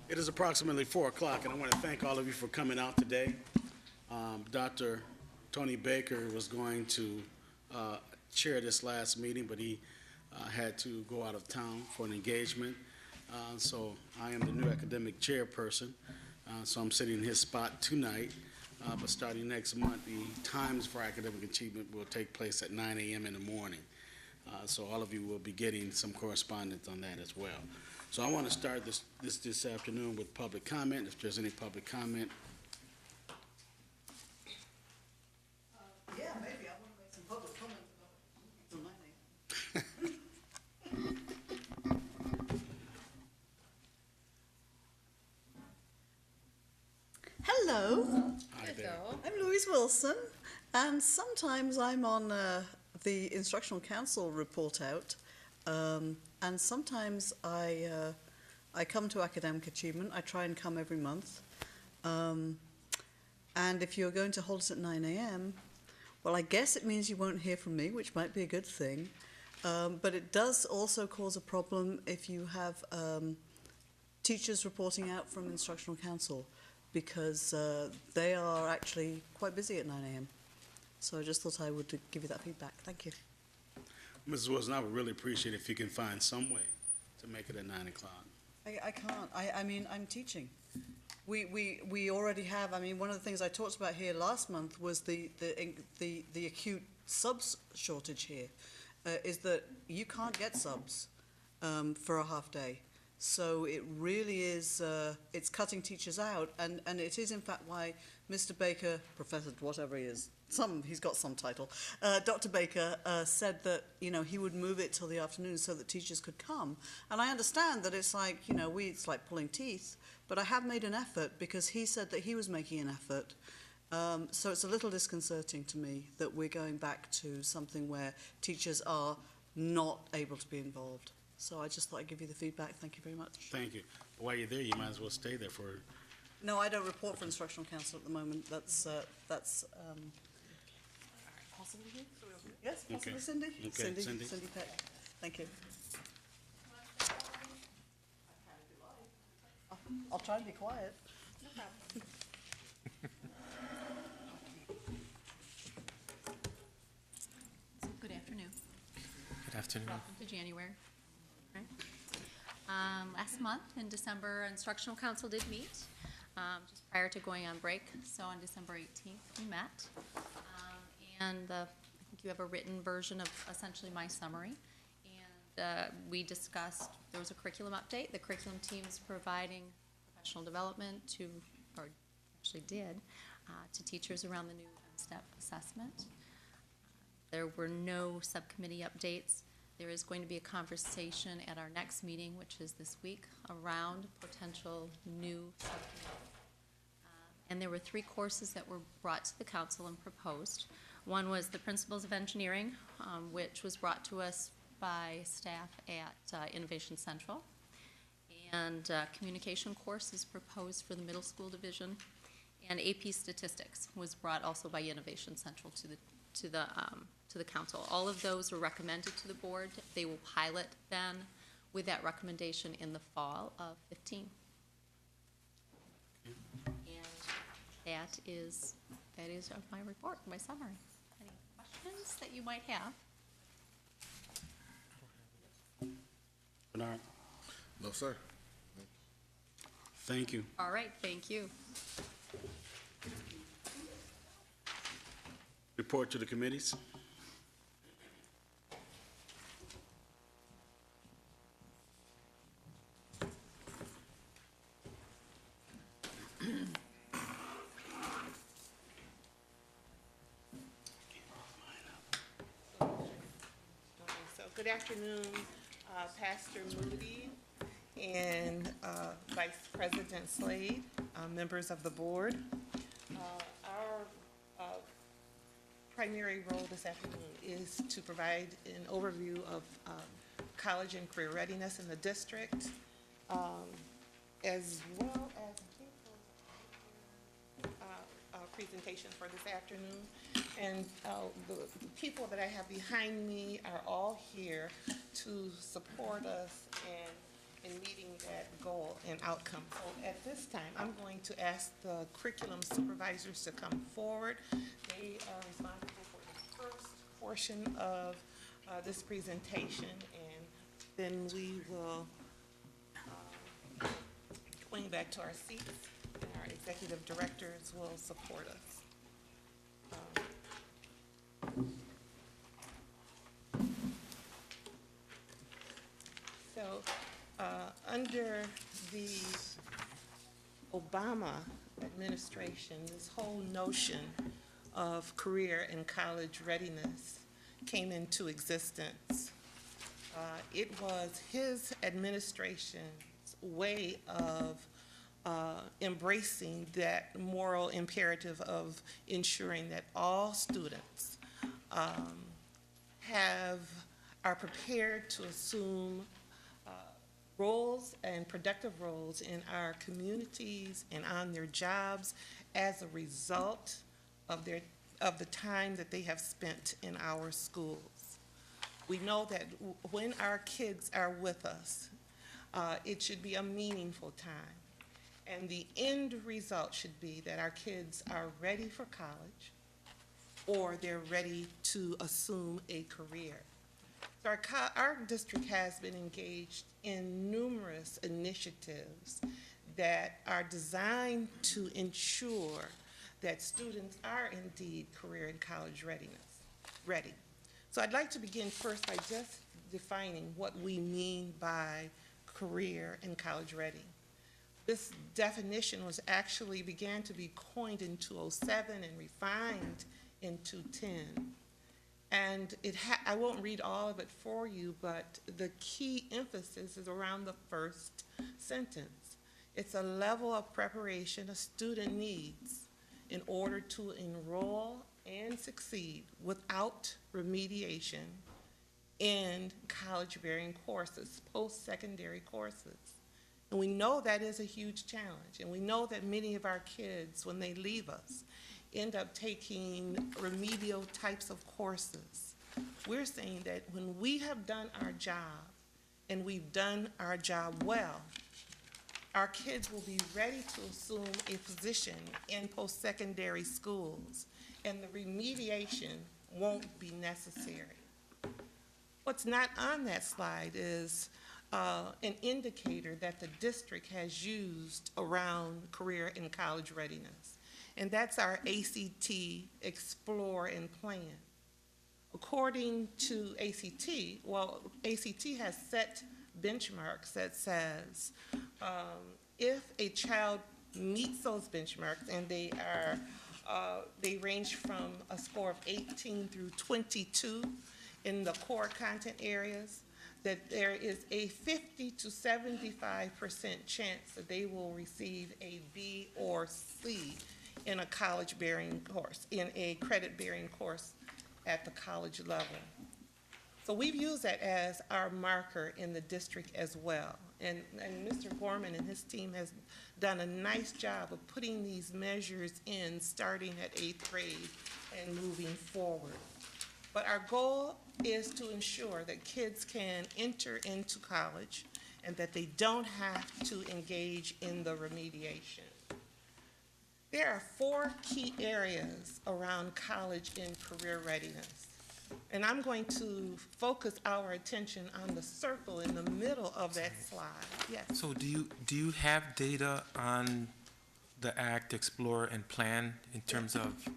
It is approximately 4 o'clock, and I want to thank all of you for coming out today. Dr. Tony Baker was going to chair this last meeting, but he had to go out of town for an engagement. So I am the new academic chairperson, so I'm sitting in his spot tonight. But starting next month, the times for academic achievement will take place at 9 a.m. in the morning. So all of you will be getting some correspondence on that as well. So I want to start this afternoon with public comment. If there's any public comment. Yeah, maybe. I want to make some public comments about Hello, Hi there. I'm Louise Wilson, and sometimes I'm on the Instructional Council report out, and sometimes I come to Academic Achievement. I try and come every month, and if you're going to hold us at 9 a.m., well, I guess it means you won't hear from me, which might be a good thing, but it does also cause a problem if you have teachers reporting out from Instructional Council, because they are actually quite busy at 9 a.m. So I just thought I would give you that feedback. Thank you. Mrs. Wilson, I would really appreciate it if you can find some way to make it at 9 o'clock. I can't. I mean, I'm teaching. We already have. I mean, one of the things I talked about here last month was the acute subs shortage here. Is that you can't get subs for a half day. So it really is, it's cutting teachers out, and it is in fact why Mr. Baker, Professor whatever he is, he's got some title, Dr. Baker said that, you know, he would move it till the afternoon so that teachers could come. And I understand that it's like, you know, it's like pulling teeth, but I have made an effort because he said that he was making an effort. So it's a little disconcerting to me that we're going back to something where teachers are not able to be involved. So I just thought I'd give you the feedback. Thank you very much. Thank you. While you're there, you might as well stay there for. No, I don't report for Instructional Council at the moment. That's possibly you? Yes, possibly Okay. Cindy. Okay, Cindy Cindy. Peck. Thank you. I'll try and be quiet. No problem. So, good afternoon. Good afternoon. Welcome to January. Right. Last month in December, Instructional Council did meet just prior to going on break. So on December 18th, we met. And I think you have a written version of essentially my summary. And we discussed, there was a curriculum update. The curriculum team is providing professional development to, or actually did, to teachers around the new step assessment. There were no subcommittee updates. There is going to be a conversation at our next meeting, which is this week, around potential new subcommittees. And there were 3 courses that were brought to the council and proposed. One was the Principles of Engineering, which was brought to us by staff at Innovation Central. And communication course is proposed for the middle school division. And AP Statistics was brought also by Innovation Central to the council. All of those were recommended to the board. They will pilot then with that recommendation in the fall of 15. And that is my report, my summary. Any questions that you might have? Bernard? No, sir. Thank you. All right, thank you. Report to the committees. So good afternoon, Pastor Moody and Vice President Slade, members of the board. Our primary role this afternoon is to provide an overview of college and career readiness in the district, as well as presentation for this afternoon. And the people that I have behind me are all here to support us in meeting that goal and outcome. So at this time, I'm going to ask the curriculum supervisors to come forward. They are responsible for the first portion of this presentation, and then we will going back to our seats, and our executive directors will support us. Under the Obama administration, this whole notion of career and college readiness came into existence. It was his administration's way of embracing that moral imperative of ensuring that all students are prepared to assume roles and productive roles in our communities and on their jobs as a result of the time that they have spent in our schools. We know that when our kids are with us, it should be a meaningful time. And the end result should be that our kids are ready for college or they're ready to assume a career. So our district has been engaged in numerous initiatives that are designed to ensure that students are indeed career and college ready. So I'd like to begin first by just defining what we mean by career and college ready. This definition began to be coined in 2007 and refined in 2010. And I won't read all of it for you, but the key emphasis is around the first sentence. It's a level of preparation a student needs in order to enroll and succeed without remediation in college-bearing courses, post-secondary courses. And we know that is a huge challenge, and we know that many of our kids, when they leave us, end up taking remedial types of courses. We're saying that when we have done our job, and we've done our job well, our kids will be ready to assume a position in post-secondary schools, and the remediation won't be necessary. What's not on that slide is an indicator that the district has used around career and college readiness, and that's our ACT Explore and Plan. According to ACT, ACT has set benchmarks that says if a child meets those benchmarks, and they range from a score of 18 through 22 in the core content areas, that there is a 50 to 75% chance that they will receive a B or C in a college-bearing course, in a credit-bearing course at the college level. So we've used that as our marker in the district as well. And Mr. Gorman and his team has done a nice job of putting these measures in starting at 8th grade and moving forward. But our goal is to ensure that kids can enter into college and that they don't have to engage in the remediation. There are 4 key areas around college and career readiness. And I'm going to focus our attention on the circle in the middle of that slide. Yes. So do you have data on the ACT, Explore, and Plan in terms of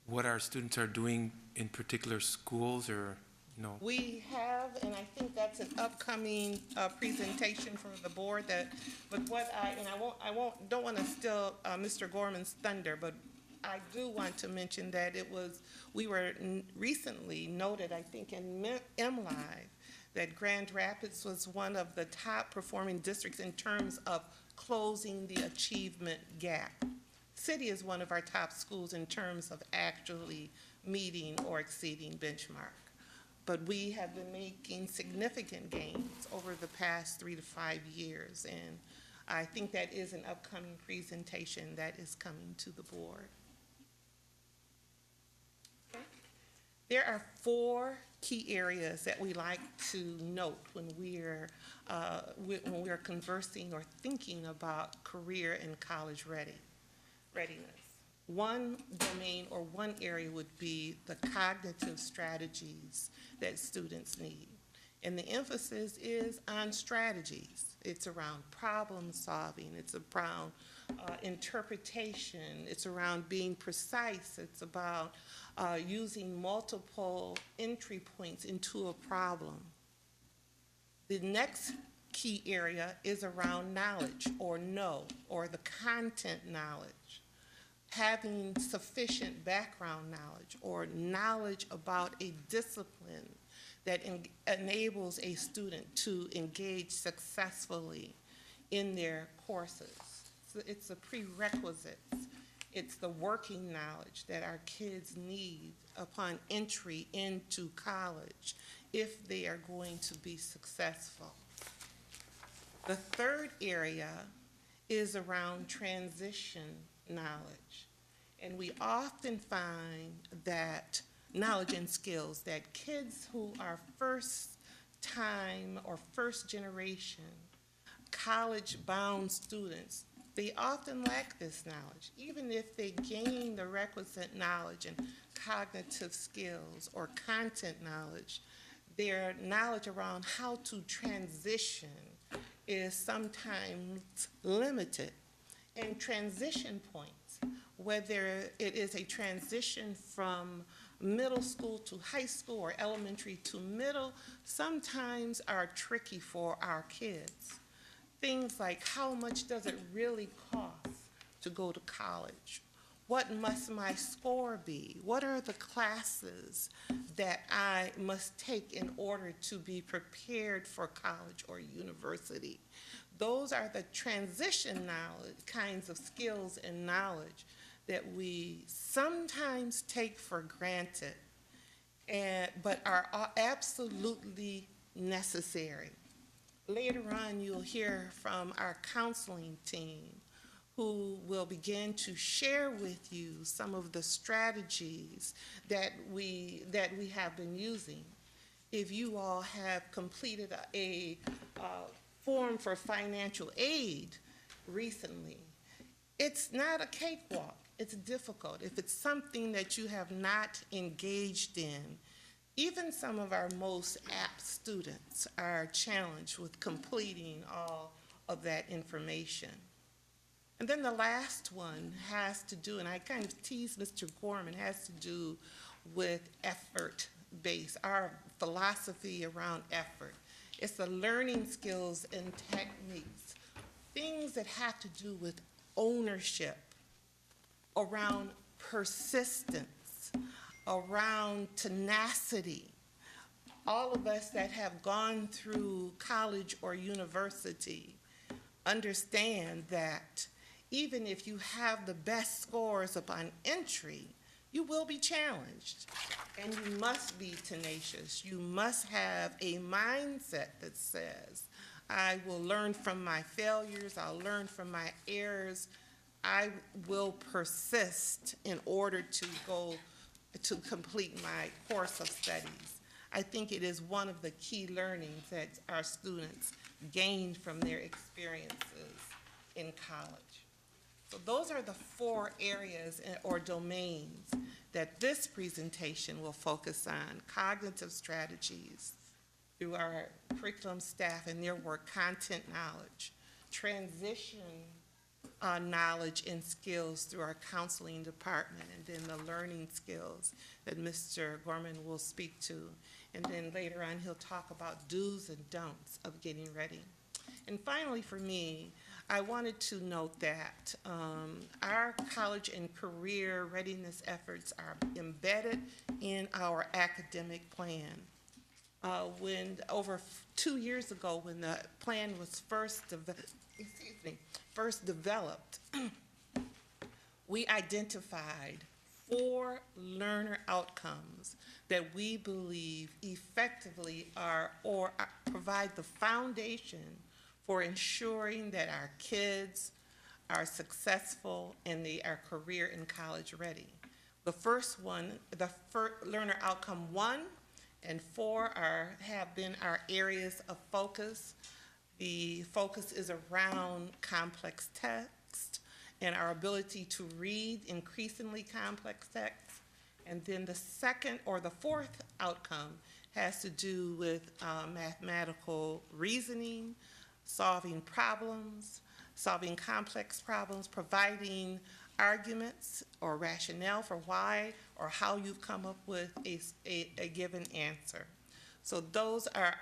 what our students are doing in particular schools, or no? We have, and I think that's an upcoming presentation for the board. Don't want to steal Mr. Gorman's thunder, but I do want to mention that we were recently noted, I think, in MLive, that Grand Rapids was one of the top performing districts in terms of closing the achievement gap. City is one of our top schools in terms of actually meeting or exceeding benchmark. But we have been making significant gains over the past 3 to 5 years, and I think that is an upcoming presentation that is coming to the board. Okay. There are 4 key areas that we like to note when we're conversing or thinking about career and college readiness. One domain or one area would be the cognitive strategies that students need. And the emphasis is on strategies. It's around problem solving, it's around interpretation, it's around being precise, it's about using multiple entry points into a problem. The next key area is around knowledge or the content knowledge. Having sufficient background knowledge or knowledge about a discipline that enables a student to engage successfully in their courses. So it's a prerequisite. It's the working knowledge that our kids need upon entry into college if they are going to be successful. The third area is around transition knowledge. And we often find that knowledge and skills that kids who are first time or first generation college-bound students, they often lack this knowledge. Even if they gain the requisite knowledge and cognitive skills or content knowledge, their knowledge around how to transition is sometimes limited. And transition points, whether it is a transition from middle school to high school or elementary to middle, sometimes are tricky for our kids. Things like, how much does it really cost to go to college? What must my score be? What are the classes that I must take in order to be prepared for college or university? Those are the transition knowledge, kinds of skills and knowledge that we sometimes take for granted, but are absolutely necessary. Later on, you'll hear from our counseling team who will begin to share with you some of the strategies that we have been using. If you all have completed a form for financial aid recently, it's not a cakewalk. It's difficult. If it's something that you have not engaged in, even some of our most apt students are challenged with completing all of that information. And then the last one has to do, and I kind of teased Mr. Gorman, has to do with effort-based, our philosophy around effort. It's the learning skills and techniques, things that have to do with ownership, around persistence, around tenacity. All of us that have gone through college or university understand that even if you have the best scores upon entry, you will be challenged, and you must be tenacious. You must have a mindset that says, I will learn from my failures, I'll learn from my errors, I will persist in order to complete my course of studies. I think it is one of the key learnings that our students gain from their experiences in college. So those are the 4 areas or domains that this presentation will focus on: cognitive strategies through our curriculum staff and their work, content knowledge, transition knowledge and skills through our counseling department, and then the learning skills that Mr. Gorman will speak to. And then later on, he'll talk about do's and don'ts of getting ready. And finally, for me, I wanted to note that our college and career readiness efforts are embedded in our academic plan. When over 2 years ago, when the plan was first developed, we identified 4 learner outcomes that we believe effectively provide the foundation for ensuring that our kids are successful and they are career and college ready. The first one, learner outcome 1 and 4 have been our areas of focus. The focus is around complex text and our ability to read increasingly complex text. And then the second or the fourth outcome has to do with mathematical reasoning, solving problems, solving complex problems, providing arguments or rationale for why or how you've come up with a given answer. So those are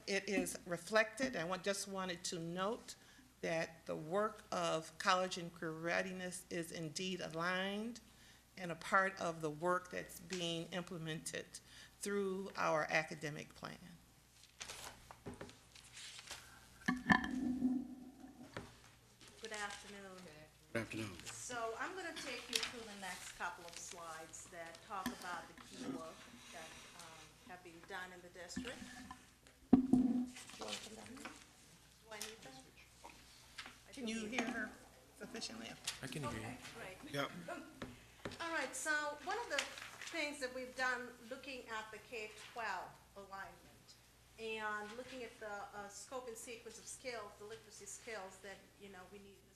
it is reflected. I just wanted to note that the work of college and career readiness is indeed aligned and a part of the work that's being implemented through our academic plan. Good afternoon. Good afternoon. So I'm going to take you through the next couple of slides that talk about the key work that have been done in the district. Do I need that? Can you hear her sufficiently? I can hear Okay, you. great. Yep. All right, so one of the things that we've done looking at the K-12 alignment and looking at the scope and sequence of skills, the literacy skills that, the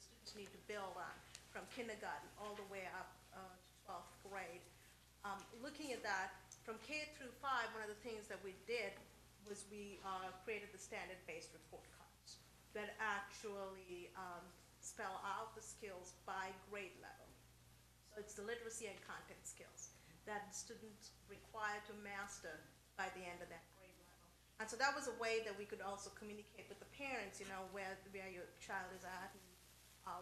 students need to build on from kindergarten all the way up to 12th grade. Looking at that, from K through 5, one of the things that we did was we created the standard-based report cards that actually spell out the skills by grade level. So it's the literacy and content skills that students require to master by the end of that grade level. And so that was a way that we could also communicate with the parents, where your child is at and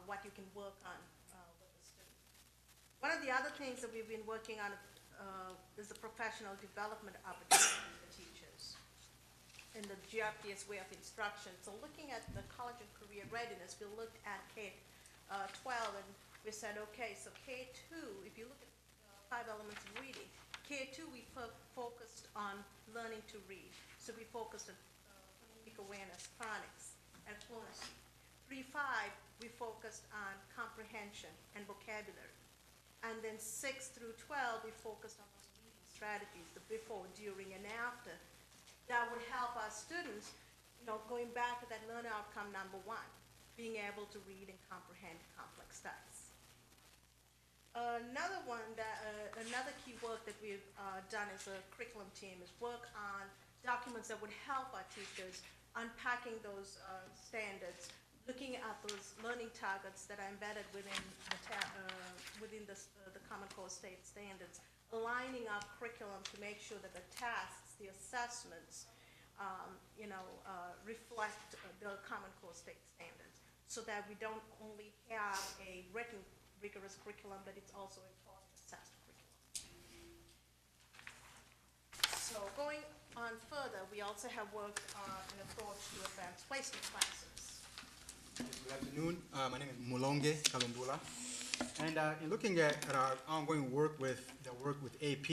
what you can work on with the student. One of the other things that we've been working on is the professional development opportunity for teachers in the GRPS way of instruction. So looking at the college and career readiness, we looked at K-12 and we said, okay, so K2, if you look at 5 elements of reading, K2 we focused on learning to read. So we focused on phonemic awareness, phonics, and fluency. 3-5, we focused on comprehension and vocabulary. And then 6 through 12, we focused on those reading strategies, the before, during, and after. That would help our students, going back to that learner outcome number 1, being able to read and comprehend complex texts. Another key work that we've done as a curriculum team is work on documents that would help our teachers unpacking those standards, looking at those learning targets that are embedded within the Common Core State Standards, aligning our curriculum to make sure that the tasks, the assessments, reflect the Common Core State Standards, so that we don't only have a written rigorous curriculum, but it's also a assessed curriculum. So going on further, we also have worked on an approach to advanced placement classes. Good afternoon. My name is Mulonge Kalundula. And in looking at our ongoing work with AP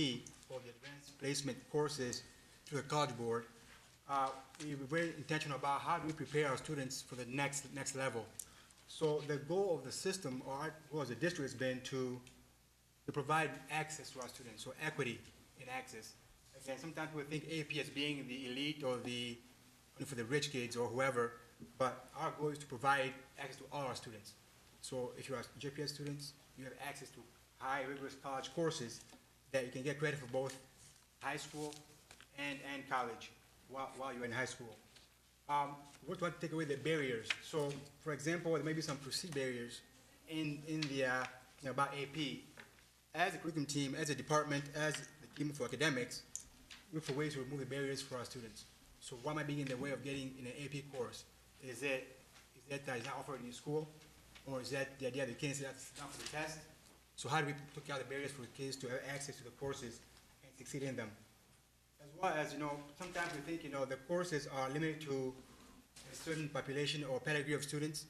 for the advanced placement courses to the College Board, we were very intentional about how do we prepare our students for the next level. So the goal of the system, or our goal as a district, has been to provide access to our students, so equity in access. Again, sometimes people think AP as being the elite or only for the rich kids or whoever, but our goal is to provide access to all our students. So if you are GRPS students, you have access to high rigorous college courses that you can get credit for both high school and college while you're in high school. We're trying to take away the barriers. So, for example, there may be some perceived barriers in the about AP. As a curriculum team, as a department, as the team for academics, we look for ways to remove the barriers for our students. So, what might be in the way of getting in an AP course? Is that it's not offered in your school, or is that the idea that the kids have to sit down for the test? So, how do we take out the barriers for the kids to have access to the courses and succeed in them? As well as, sometimes we think, the courses are limited to a certain population or pedigree of students,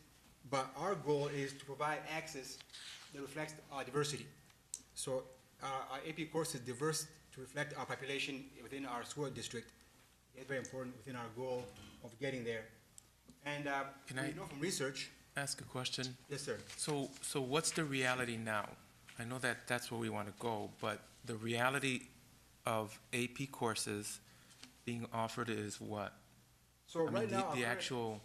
but our goal is to provide access that reflects our diversity. So our AP course is diverse to reflect our population within our school district. It's very important within our goal of getting there. And Can I we know from research. ask a question? Yes, sir. So what's the reality now? I know that that's where we want to go, but the reality of AP courses being offered is what? So I mean, right now, the actual,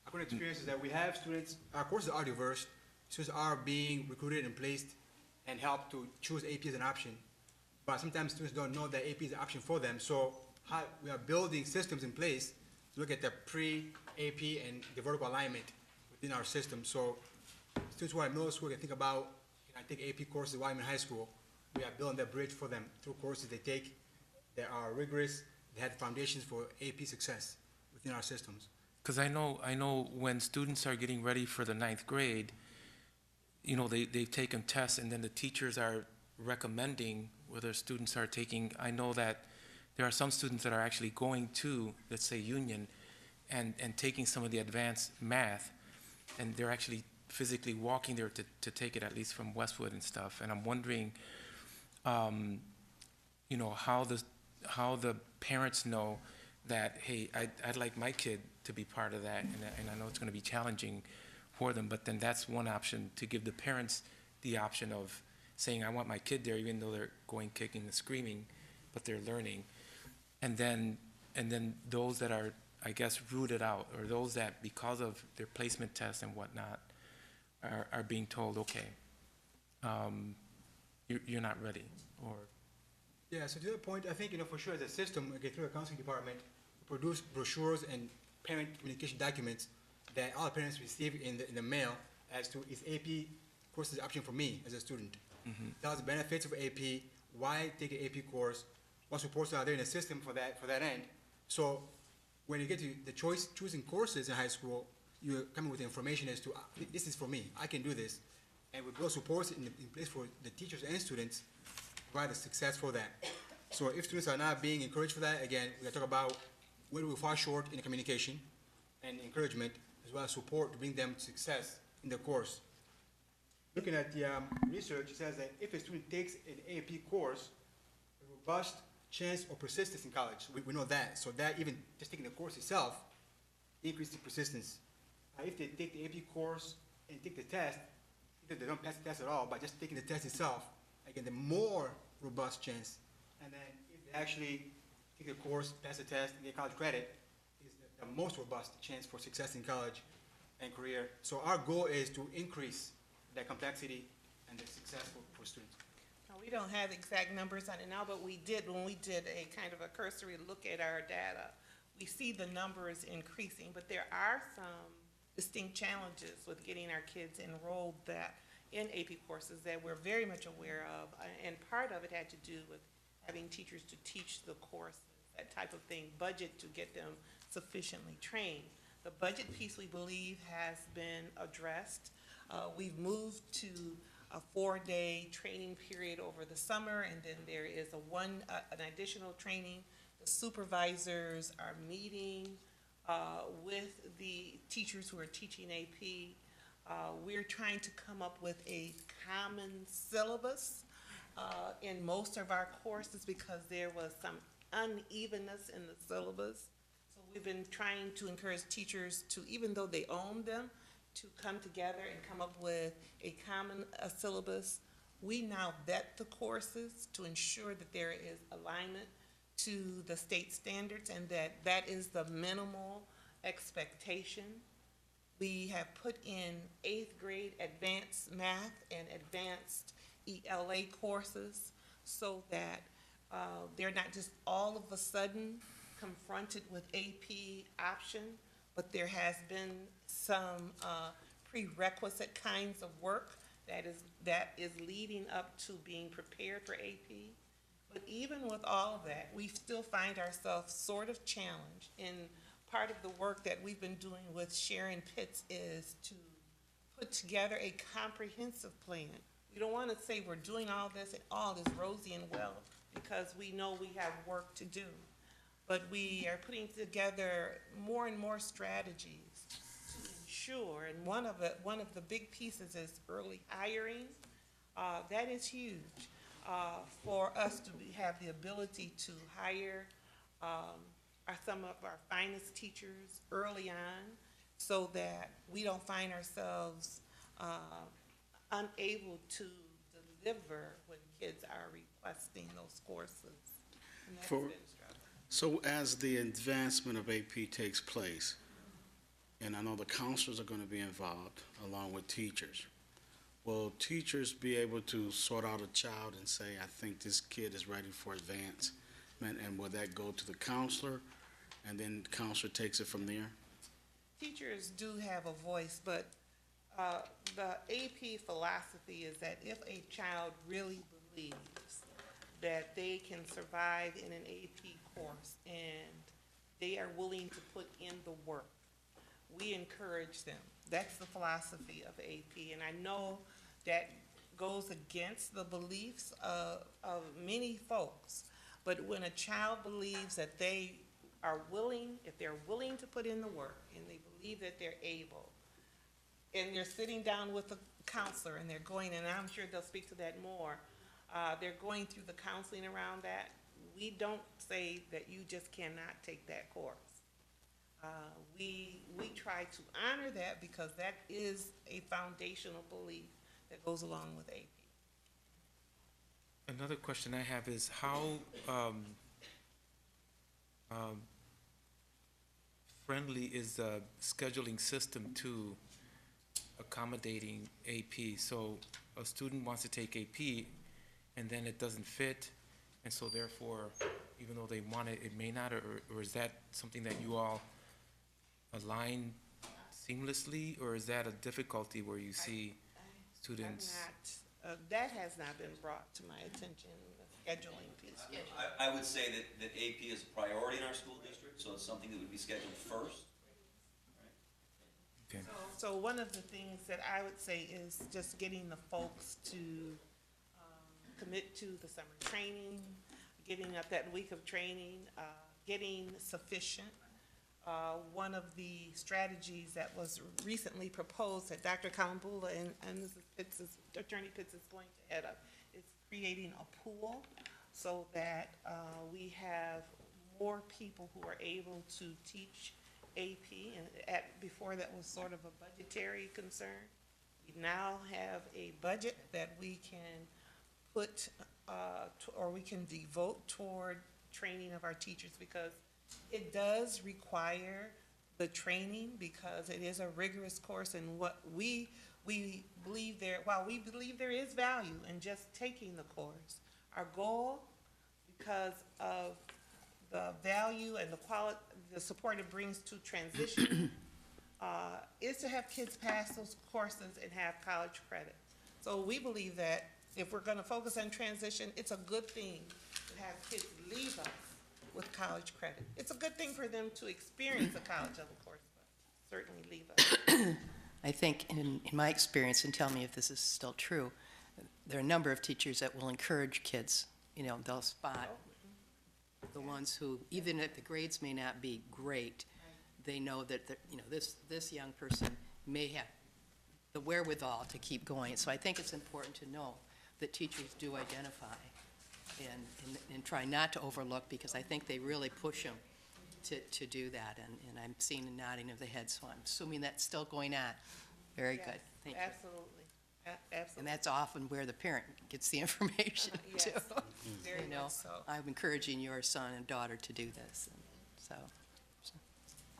our current experience is that we have students, our courses are diverse, students are being recruited and placed and helped to choose AP as an option. But sometimes students don't know that AP is an option for them, so we are building systems in place to look at the pre-AP and the vertical alignment within our system. So students who are in middle school can think about, can I take AP courses while I'm in high school? We are building that bridge for them through courses they take that are rigorous, they have the foundations for AP success within our systems. because I know when students are getting ready for the ninth grade, you know, they've taken tests and then the teachers are recommending whether students are taking, I know that there are some students that are actually going to, let's say, Union and taking some of the advanced math, and they're actually physically walking there to take it, at least from Westwood and stuff. And I'm wondering, you know, how the parents know that, hey, I'd like my kid to be part of that, and I know it's going to be challenging for them, but then that's one option, to give the parents the option of saying, I want my kid there, even though they're going kicking and screaming, but they're learning. And then those that are, I guess, rooted out, or those that, because of their placement tests and whatnot, are being told, okay, you're not ready, or. Yeah, so to that point, I think, you know, for sure as a system, again, through the counseling department, we produce brochures and parent communication documents that all parents receive in the mail as to, is AP courses an option for me as a student? Tells the benefits of AP, why take an AP course, what supports are there in the system for that end. So when you get to the choosing courses in high school, you're coming with information as to, this is for me, I can do this. And we build supports in place for the teachers and students, provide the success for that. So if students are not being encouraged for that, again, we gotta talk about where do we fall short in the communication and encouragement, as well as support to bring them to success in the course. Looking at the research, it says that if a student takes an AP course, a robust chance of persistence in college. We know that. So that even just taking the course itself increases persistence. If they take the AP course and take the test, either they don't pass the test at all, but just taking the test itself, again, the more robust chance. And then if they actually take the course, pass the test, and get college credit, is the most robust chance for success in college and career. So our goal is to increase that complexity and the success for students. Now, we don't have exact numbers on it now, but we did, when we did a kind of a cursory look at our data, we see the numbers increasing, but there are some distinct challenges with getting our kids enrolled in AP courses that we're very much aware of, and part of it had to do with having teachers to teach the courses, that type of thing, budget to get them sufficiently trained. The budget piece, we believe, has been addressed. We've moved to a 4-day training period over the summer, and then there is an additional training. The supervisors are meeting with the teachers who are teaching AP. We're trying to come up with a common syllabus in most of our courses because there was some unevenness in the syllabus. So we've been trying to encourage teachers to, even though they own them, to come together and come up with a common syllabus. We now vet the courses to ensure that there is alignment to the state standards and that is the minimal expectation. We have put in 8th grade advanced math and advanced ELA courses so that they're not just all of a sudden confronted with AP option, but there has been some prerequisite kinds of work that is leading up to being prepared for AP. But even with all of that, we still find ourselves sort of challenged. And part of the work that we've been doing with Sharon Pitts is to put together a comprehensive plan. We don't want to say we're doing all this and all is rosy and well, because we know we have work to do. But we are putting together more and more strategies to ensure, and one of the big pieces is early hiring. That is huge for us to have the ability to hire some of our finest teachers early on so that we don't find ourselves unable to deliver when kids are requesting those courses. And that's For- been a struggle. So as the advancement of AP takes place, and I know the counselors are going to be involved along with teachers, will teachers be able to sort out a child and say, I think this kid is ready for advancement, and will that go to the counselor, and then the counselor takes it from there? Teachers do have a voice, but the AP philosophy is that if a child really believes that they can survive in an AP course and they are willing to put in the work, we encourage them. That's the philosophy of AP, and I know that goes against the beliefs of many folks. But when a child believes that they are willing, if they're willing to put in the work and they believe that they're able, and they're sitting down with a counselor and they're going, and I'm sure they'll speak to that more, they're going through the counseling around that, we don't say that you just cannot take that course. We try to honor that because that is a foundational belief that goes along with AP. Another question I have is how friendly is the scheduling system to accommodating AP? So a student wants to take AP and then it doesn't fit, and so therefore, even though they want it, it may not, or is that something that you all align seamlessly, or is that a difficulty where you see students? That has not been brought to my attention, the scheduling piece. I would say that AP is a priority in our school district, so it's something that would be scheduled first. Okay. So one of the things that I would say is just getting the folks to commit to the summer training, getting up that week of training, getting sufficient. One of the strategies that was recently proposed that Dr. Kalambula and Mrs. Pitts Attorney Pitts is going to head up is creating a pool so that we have more people who are able to teach AP. And before that was sort of a budgetary concern. We now have a budget that we can put or we can devote toward training of our teachers, because it does require the training, because it is a rigorous course, and what we believe while we believe there is value in just taking the course, our goal, because of the value and the quality, the support it brings to transition, is to have kids pass those courses and have college credit. So we believe that if we're gonna focus on transition, it's a good thing to have kids leave us with college credit. It's a good thing for them to experience a college level course, but certainly leave us. I think in my experience, and tell me if this is still true, there are a number of teachers that will encourage kids. They'll spot the ones who, even if the grades may not be great, they know that this young person may have the wherewithal to keep going. So I think it's important to know that teachers do identify and try not to overlook, because I think they really push them to do that. And I'm seeing a nodding of the head, so I'm assuming that's still going on. Very Yes, good. Thank you. Absolutely. Absolutely. And that's often where the parent gets the information Yes, too. very You know, much so. I'm encouraging your son and daughter to do this, and so.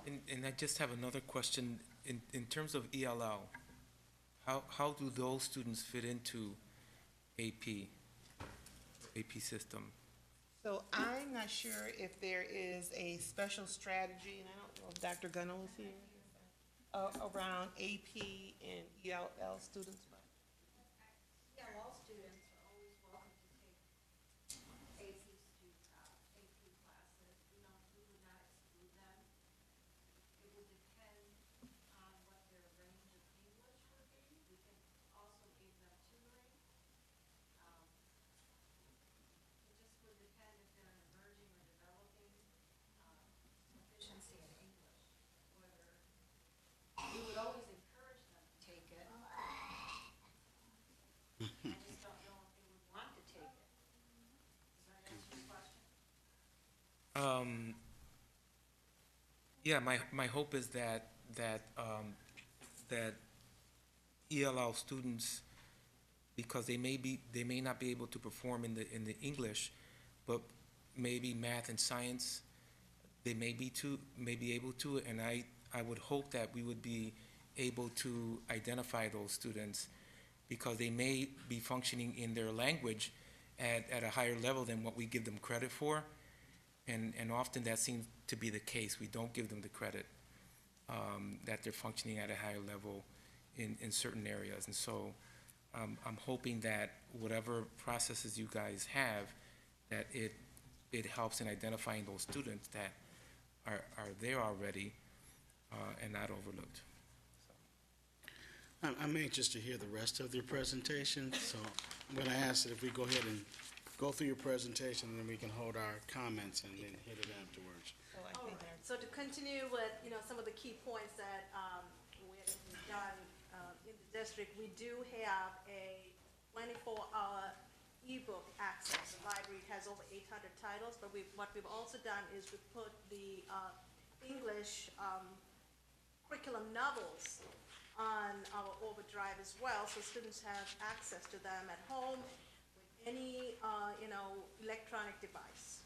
And I just have another question. In terms of ELL, how do those students fit into AP system? So I'm not sure if there is a special strategy, and I don't know if Dr. Gunnar was here, around AP and ELL students. Yeah, all students are always welcome to take AP classes. We would not exclude them. It would depend on what their range of English would be. We can also give them tutoring. It just would depend if they're an emerging or developing proficiency in English, whether we would always encourage them to take it. I just don't know if they would want to take it. Does that answer your question? Yeah, my hope is that ELL students because they may not be able to perform in the English, but maybe math and science, they may be able to, and I would hope that we would be able to identify those students, because they may be functioning in their language at a higher level than what we give them credit for, and often that seems to be the case. We don't give them the credit that they're functioning at a higher level in certain areas. And so I'm hoping that whatever processes you guys have, that it helps in identifying those students that are there already and not overlooked. I'm anxious to hear the rest of your presentation, so I'm going to ask that if we go ahead and go through your presentation, and then we can hold our comments and then hit it afterwards. So I All think right, so to continue with, some of the key points that we have done in the district, we do have a 24-hour ebook access. The library has over 800 titles, but what we've also done is we put the English curriculum novels on our overdrive as well, so students have access to them at home with any, electronic device.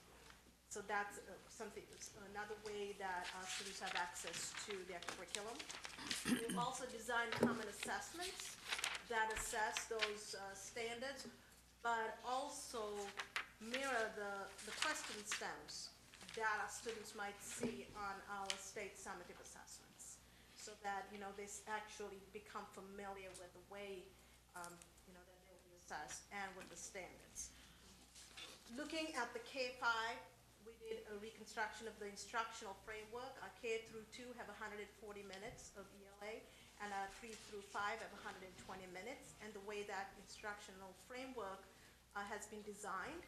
So that's another way that students have access to their curriculum. We've also designed common assessments that assess those standards, but also mirror the question stems that our students might see on our state summative assessments, so that, they actually become familiar with the way, that they'll be assessed and with the standards. Looking at the K-5, we did a reconstruction of the instructional framework. Our K through 2 have 140 minutes of ELA, and our 3 through 5 have 120 minutes. And the way that instructional framework has been designed,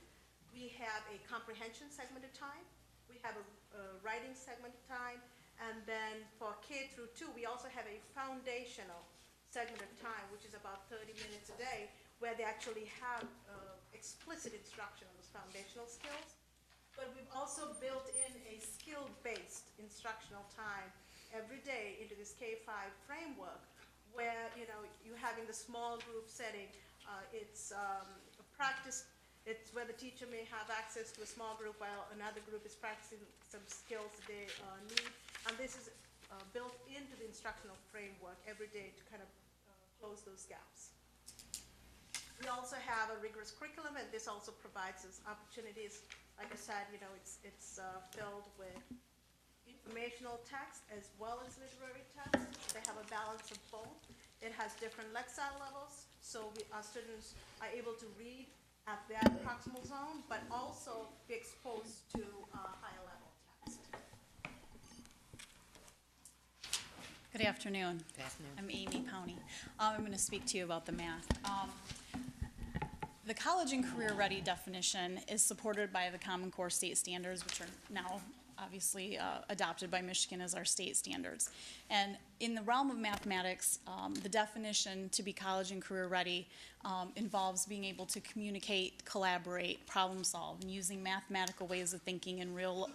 we have a comprehension segment of time, we have a writing segment of time, and then for K through 2, we also have a foundational segment of time, which is about 30 minutes a day, where they actually have explicit instruction on those foundational skills. But we've also built in a skill-based instructional time every day into this K-5 framework, where, you're having the small group setting. It's a practice. It's where the teacher may have access to a small group while another group is practicing some skills that they need. And this is built into the instructional framework every day to kind of close those gaps. We also have a rigorous curriculum, and this also provides us opportunities. Like I said, it's filled with informational text as well as literary text. They have a balance of both. It has different lexile levels, so our students are able to read at their proximal zone, but also be exposed to higher level text. Good afternoon. Good afternoon. I'm Amy Powney. I'm going to speak to you about the math. The college and career ready definition is supported by the Common Core state standards, which are now obviously adopted by Michigan as our state standards. And in the realm of mathematics, the definition to be college and career ready involves being able to communicate, collaborate, problem solve, and using mathematical ways of thinking in real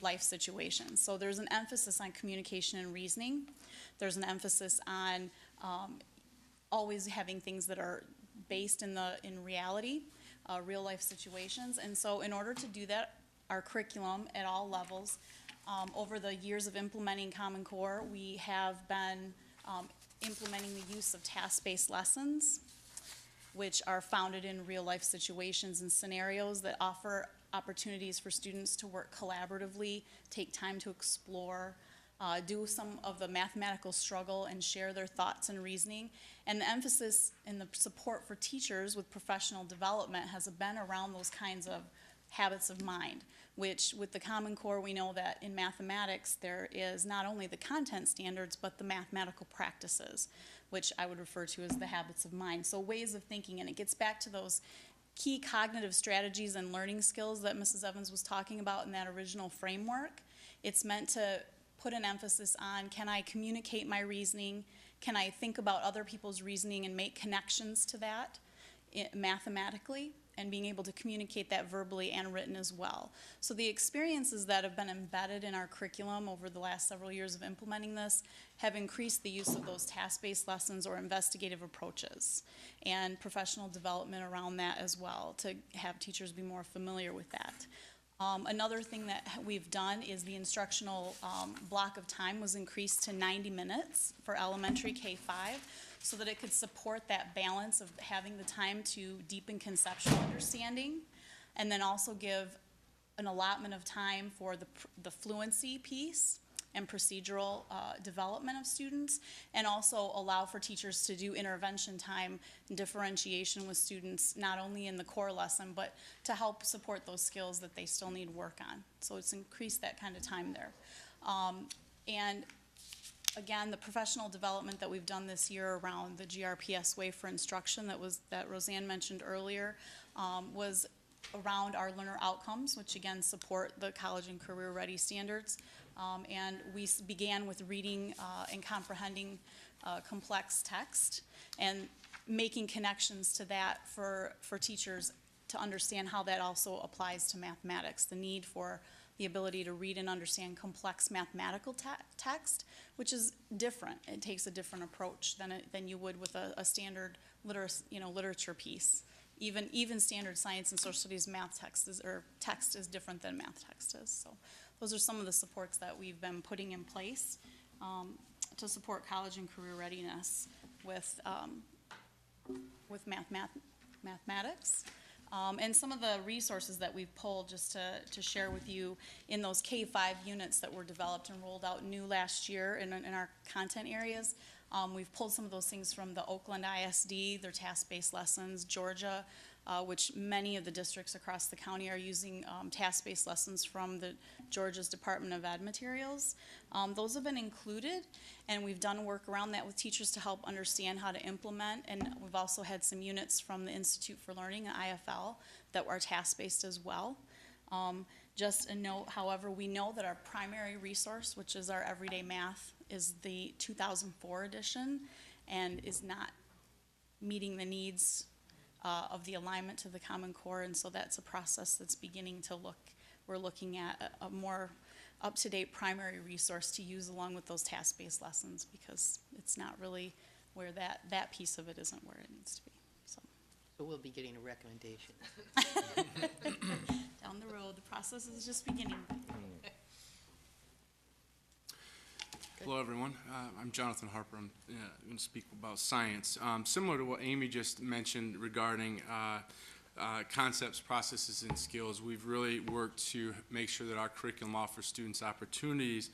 life situations. So there's an emphasis on communication and reasoning. There's an emphasis on always having things that are based in reality, real life situations. And so in order to do that, our curriculum at all levels, over the years of implementing Common Core, we have been implementing the use of task-based lessons, which are founded in real life situations and scenarios that offer opportunities for students to work collaboratively, take time to explore, do some of the mathematical struggle and share their thoughts and reasoning. And the emphasis and the support for teachers with professional development has been around those kinds of habits of mind, which with the Common Core, we know that in mathematics, there is not only the content standards, but the mathematical practices, which I would refer to as the habits of mind. So ways of thinking, and it gets back to those key cognitive strategies and learning skills that Mrs. Evans was talking about in that original framework. It's meant to put an emphasis on, can I communicate my reasoning? Can I think about other people's reasoning and make connections to that mathematically? and being able to communicate that verbally and written as well. So the experiences that have been embedded in our curriculum over the last several years of implementing this have increased the use of those task-based lessons or investigative approaches and professional development around that as well, to have teachers be more familiar with that. Another thing that we've done is the instructional block of time was increased to 90 minutes for elementary K-5, so that it could support that balance of having the time to deepen conceptual understanding, and then also give an allotment of time for the fluency piece and procedural development of students, and also allow for teachers to do intervention time and differentiation with students, not only in the core lesson, but to help support those skills that they still need work on. So it's increased that kind of time there. And again, the professional development that we've done this year around the GRPS way for instruction that Roseanne mentioned earlier was around our learner outcomes, which again support the college and career ready standards. And we began with reading and comprehending complex text and making connections to that for teachers to understand how that also applies to mathematics, the need for the ability to read and understand complex mathematical text, which is different. It takes a different approach than you would with a standard literature piece. Even standard science and social studies math text is different than math text is. So those are some of the supports that we've been putting in place to support college and career readiness with mathematics. And some of the resources that we've pulled just to share with you in those K-5 units that were developed and rolled out new last year in our content areas. We've pulled some of those things from the Oakland ISD, their task-based lessons, Georgia, which many of the districts across the county are using task-based lessons from the Georgia's Department of Ed materials. Those have been included, and we've done work around that with teachers to help understand how to implement, and we've also had some units from the Institute for Learning, IFL, that are task-based as well. Just a note, however, we know that our primary resource, which is our everyday math, is the 2004 edition and is not meeting the needs of the alignment to the Common Core, and so that's a process that's beginning to we're looking at a more up-to-date primary resource to use along with those task-based lessons, because it's not really where that piece of it isn't where it needs to be. So we'll be getting a recommendation. Down the road, the process is just beginning. Hello, everyone. I'm Jonathan Harper. I'm going to speak about science. Similar to what Amy just mentioned regarding concepts, processes, and skills, we've really worked to make sure that our curriculum offers students opportunities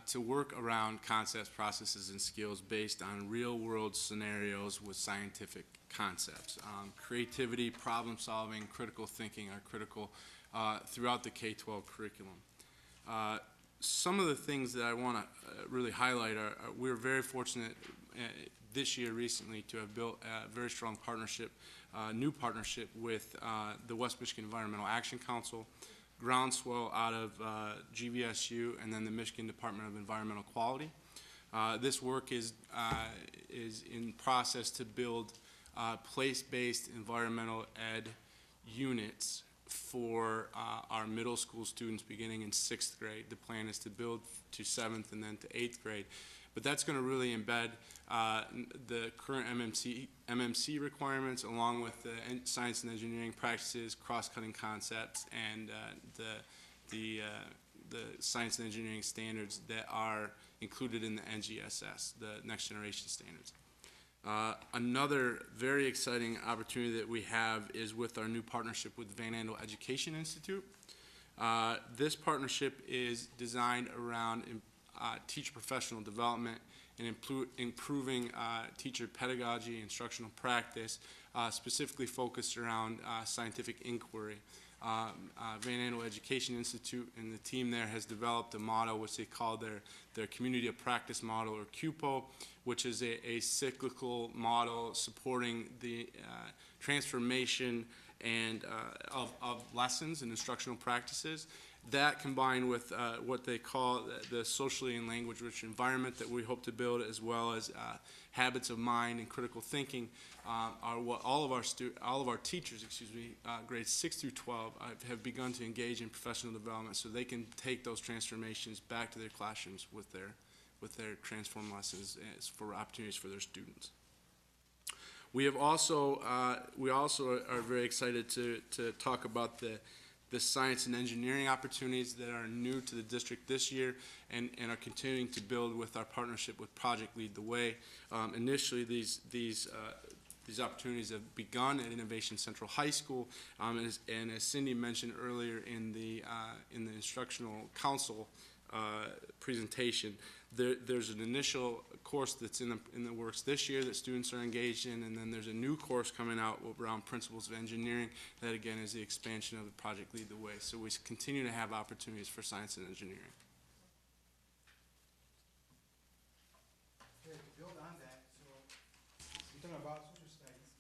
to work around concepts, processes, and skills based on real-world scenarios with scientific concepts. Creativity, problem-solving, critical thinking are critical throughout the K-12 curriculum. Some of the things that I want to really highlight are we're very fortunate this year recently to have built a very strong partnership, new partnership with the West Michigan Environmental Action Council, groundswell out of GVSU, and then the Michigan Department of Environmental Quality. This work is in process to build place-based environmental ed units for our middle school students beginning in 6th grade. The plan is to build to 7th and then to 8th grade. But that's going to really embed the current MMC requirements along with the science and engineering practices, cross-cutting concepts, and the science and engineering standards that are included in the NGSS, the Next Generation Standards. Another very exciting opportunity that we have is with our new partnership with Van Andel Education Institute. This partnership is designed around teacher professional development and improving teacher pedagogy, instructional practice, specifically focused around scientific inquiry. Van Andel Education Institute and the team there has developed a model which they call their Community of Practice model, or CUPO, which is a cyclical model supporting the transformation and of lessons and instructional practices, That combined with what they call the socially and language-rich environment that we hope to build, as well as habits of mind and critical thinking, are what all of our teachers, grades 6 through 12, have begun to engage in professional development, so they can take those transformations back to their classrooms with their transform lessons for opportunities for their students. We have also are very excited to talk about the science and engineering opportunities that are new to the district this year, and are continuing to build with our partnership with Project Lead the Way. Initially, these opportunities have begun at Innovation Central High School, and as Cindy mentioned earlier in the instructional council presentation, there's an initial course that's in the works this year that students are engaged in, and then there's a new course coming out around principles of engineering that again is the expansion of the Project Lead the Way. So we continue to have opportunities for science and engineering. To build on that, so we're talking about social studies.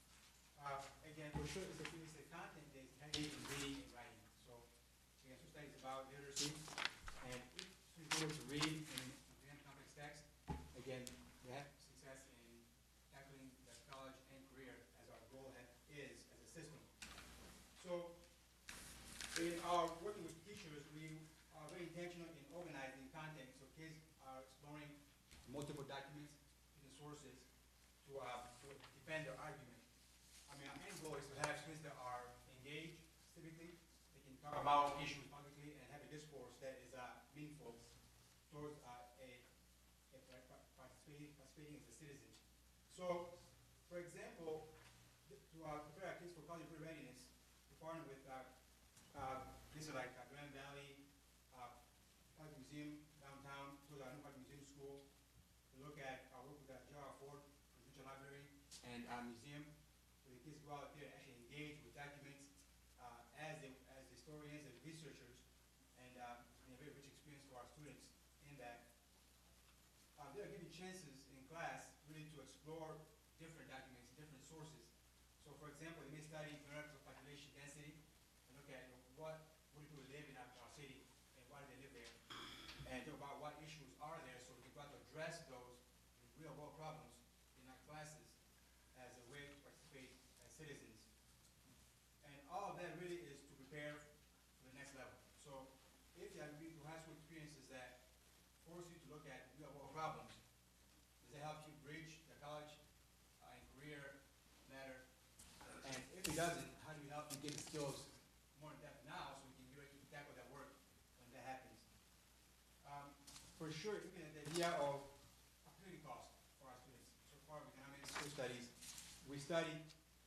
Again, for sure, it's the content that is heavy in reading and writing. So again, social studies is about literacy, and if students know to read and complex text, again, they have success in tackling the college and career as our goal is as a system. So in our working with teachers, we are very intentional in organizing content, so kids are exploring multiple documents and sources to defend their argument. I mean, our end goal is to have students that are engaged civically, they can talk about issues publicly, and have a discourse that is meaningful towards participating as a citizen. So, for example, to prepare our kids for college readiness, we partner with places like Grand Valley Public Museum downtown, to our new Public Museum School, to look at our work with the J.R. Ford Presidential Library and our museum, so the kids go out there and actually engage with documents as historians and researchers, and a very rich experience for our students in that. They are given chances in class really to explore different documents, different sources. So for example, they may study numerical population density and look at what do people live in our city and why do they live there, and think about what issues are there so we can go out to address those real world problems in our classes as a way to participate as citizens. And all of that really is to prepare for the next level. So if you have high school experiences that force you to look at real world problems, does it help you bridge the college and career ladder? And if it doesn't, how do we help you get the skills more in depth now so we can be ready to tackle that work when that happens? For sure, looking at the idea of opportunity cost for our students. So far, with economics school studies, we study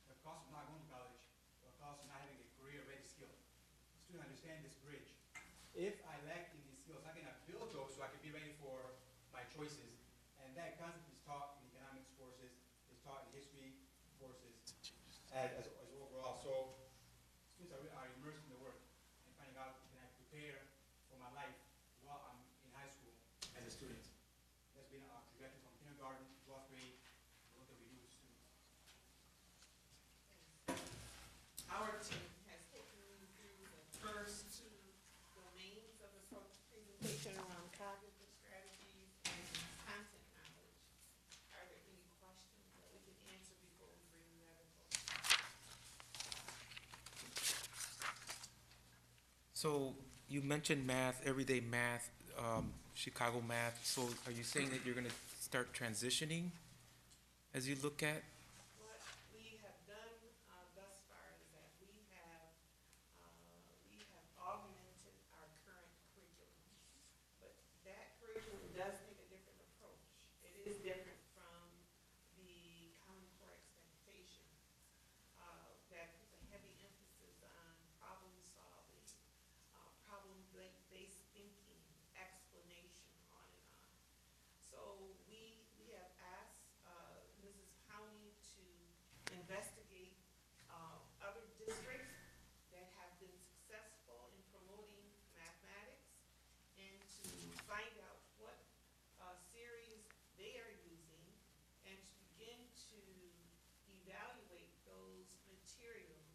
the cost of not going to college, the cost of not having a career-ready skill. Students understand this bridge. If I lack in these skills, how can I build those so I can be ready for my choices? And that concept is taught in economics courses, is taught in history courses as overall. So students are immersed in the work and finding out can I prepare for my life while I'm in high school as a student. That's been our trajectory from kindergarten to 12th grade, the work that we do with students. Our team has taken you through the first two domains of the presentation around cognitive strategies and content knowledge. Are there any questions that we can answer before we bring the other folks? So you mentioned math, everyday math, Chicago math. So are you saying that you're going to start transitioning as you look at? What we have done thus far is that we have augmented our current curriculum. But that curriculum does take a different approach. It is different from the Common Core expectation that puts a heavy emphasis on problem solving, problem-based thinking, explanation, on and on. So we have asked Mrs. County to investigate other districts that have been successful in promoting mathematics and to find out what series they are using and to begin to evaluate those materials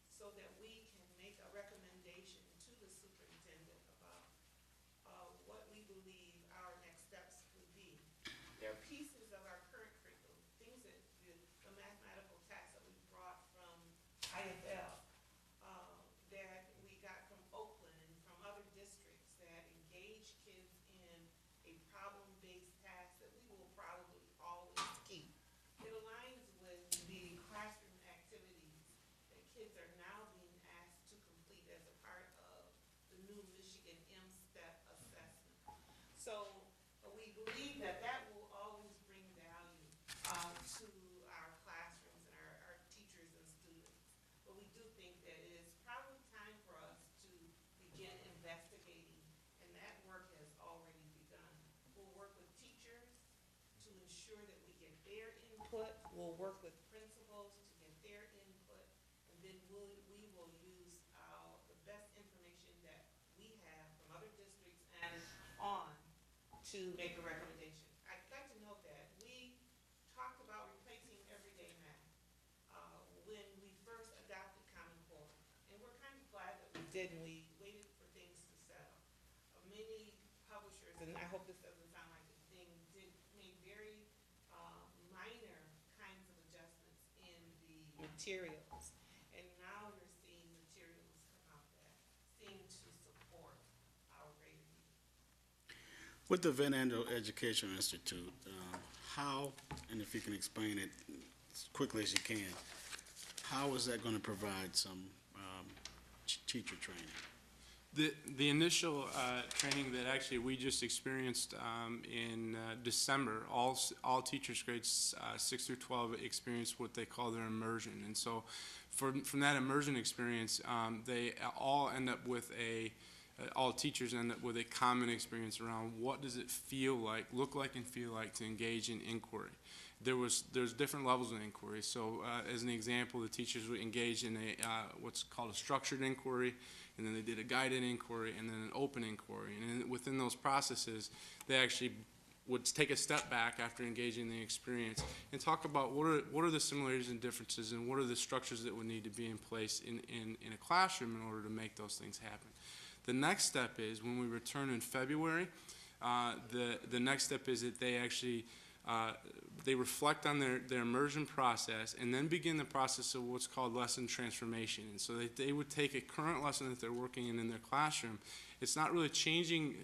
so that we can make a recommendation to the superintendent sure that we get their input. We'll work with principals to get their input, and then we will use the best information that we have from other districts and on to make a recommendation. I'd like to note that we talked about replacing everyday math when we first adopted Common Core, and we're kind of glad that we did, and we waited for things to settle. Many publishers, and I hope this doesn't sound like a thing, made very minor kinds of adjustments in the materials, and now you're seeing materials come out that seem to support our rate of reading. With the Van Andel Educational Institute, how, and if you can explain it as quickly as you can, how is that going to provide some teacher training? The initial training that actually we just experienced in December, all teachers grades 6 through 12 experienced what they call their immersion. And so from that immersion experience, they all end up with all teachers end up with a common experience around what does it feel like, look like and feel like to engage in inquiry. There's different levels of inquiry. So as an example, the teachers would engage in what's called a structured inquiry, and then they did a guided inquiry, and then an open inquiry. And then within those processes, they actually would take a step back after engaging in the experience and talk about what are the similarities and differences, and what are the structures that would need to be in place in a classroom in order to make those things happen. The next step is when we return in February, the next step is that they actually they reflect on their immersion process and then begin the process of what's called lesson transformation. And so they would take a current lesson that they're working in their classroom. It's not really changing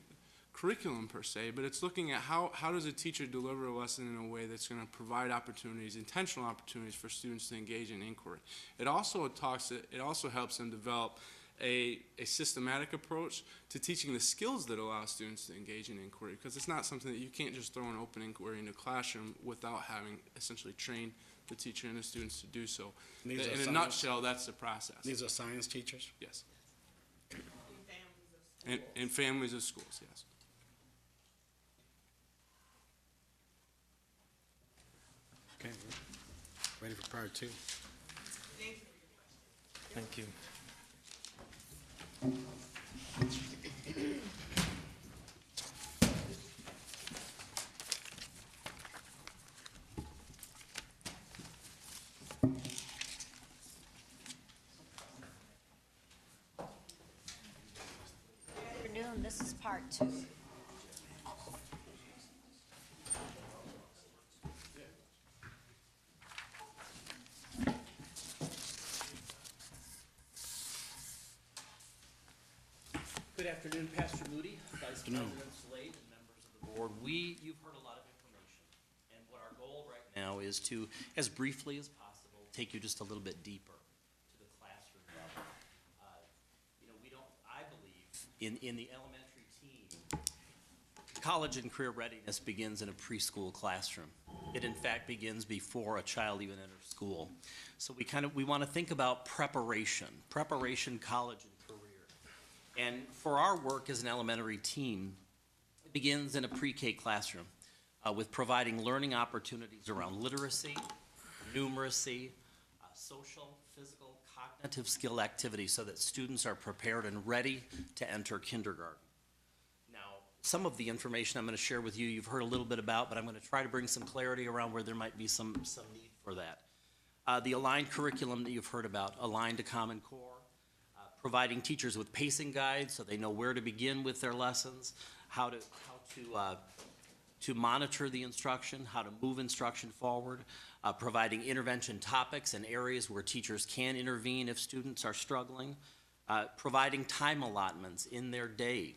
curriculum per se, but it's looking at how does a teacher deliver a lesson in a way that's going to provide opportunities, intentional opportunities for students to engage in inquiry. It also helps them develop a systematic approach to teaching the skills that allow students to engage in inquiry, because it's not something that you can't just throw an open inquiry into a classroom without having essentially trained the teacher and the students to do so. In a nutshell, that's the process. These are science teachers? Yes. And families of schools, yes. Okay, ready for part two. Thank you. Good afternoon, this is part two. Good afternoon, Pastor Moody, Vice President Slade, and members of the board. You've heard a lot of information, and what our goal right now is to, as briefly as possible, take you just a little bit deeper to the classroom level. I believe, in the elementary team, college and career readiness begins in a preschool classroom. It, in fact, begins before a child even enters school. So we want to think about preparation, college, and career. And for our work as an elementary team, it begins in a pre-K classroom with providing learning opportunities around literacy, numeracy, social, physical, cognitive skill activities so that students are prepared and ready to enter kindergarten. Now, some of the information I'm going to share with you, you've heard a little bit about, but I'm going to try to bring some clarity around where there might be some need for that. The aligned curriculum that you've heard about, aligned to Common Core, providing teachers with pacing guides so they know where to begin with their lessons, how to monitor the instruction, how to move instruction forward, providing intervention topics and areas where teachers can intervene if students are struggling, providing time allotments in their day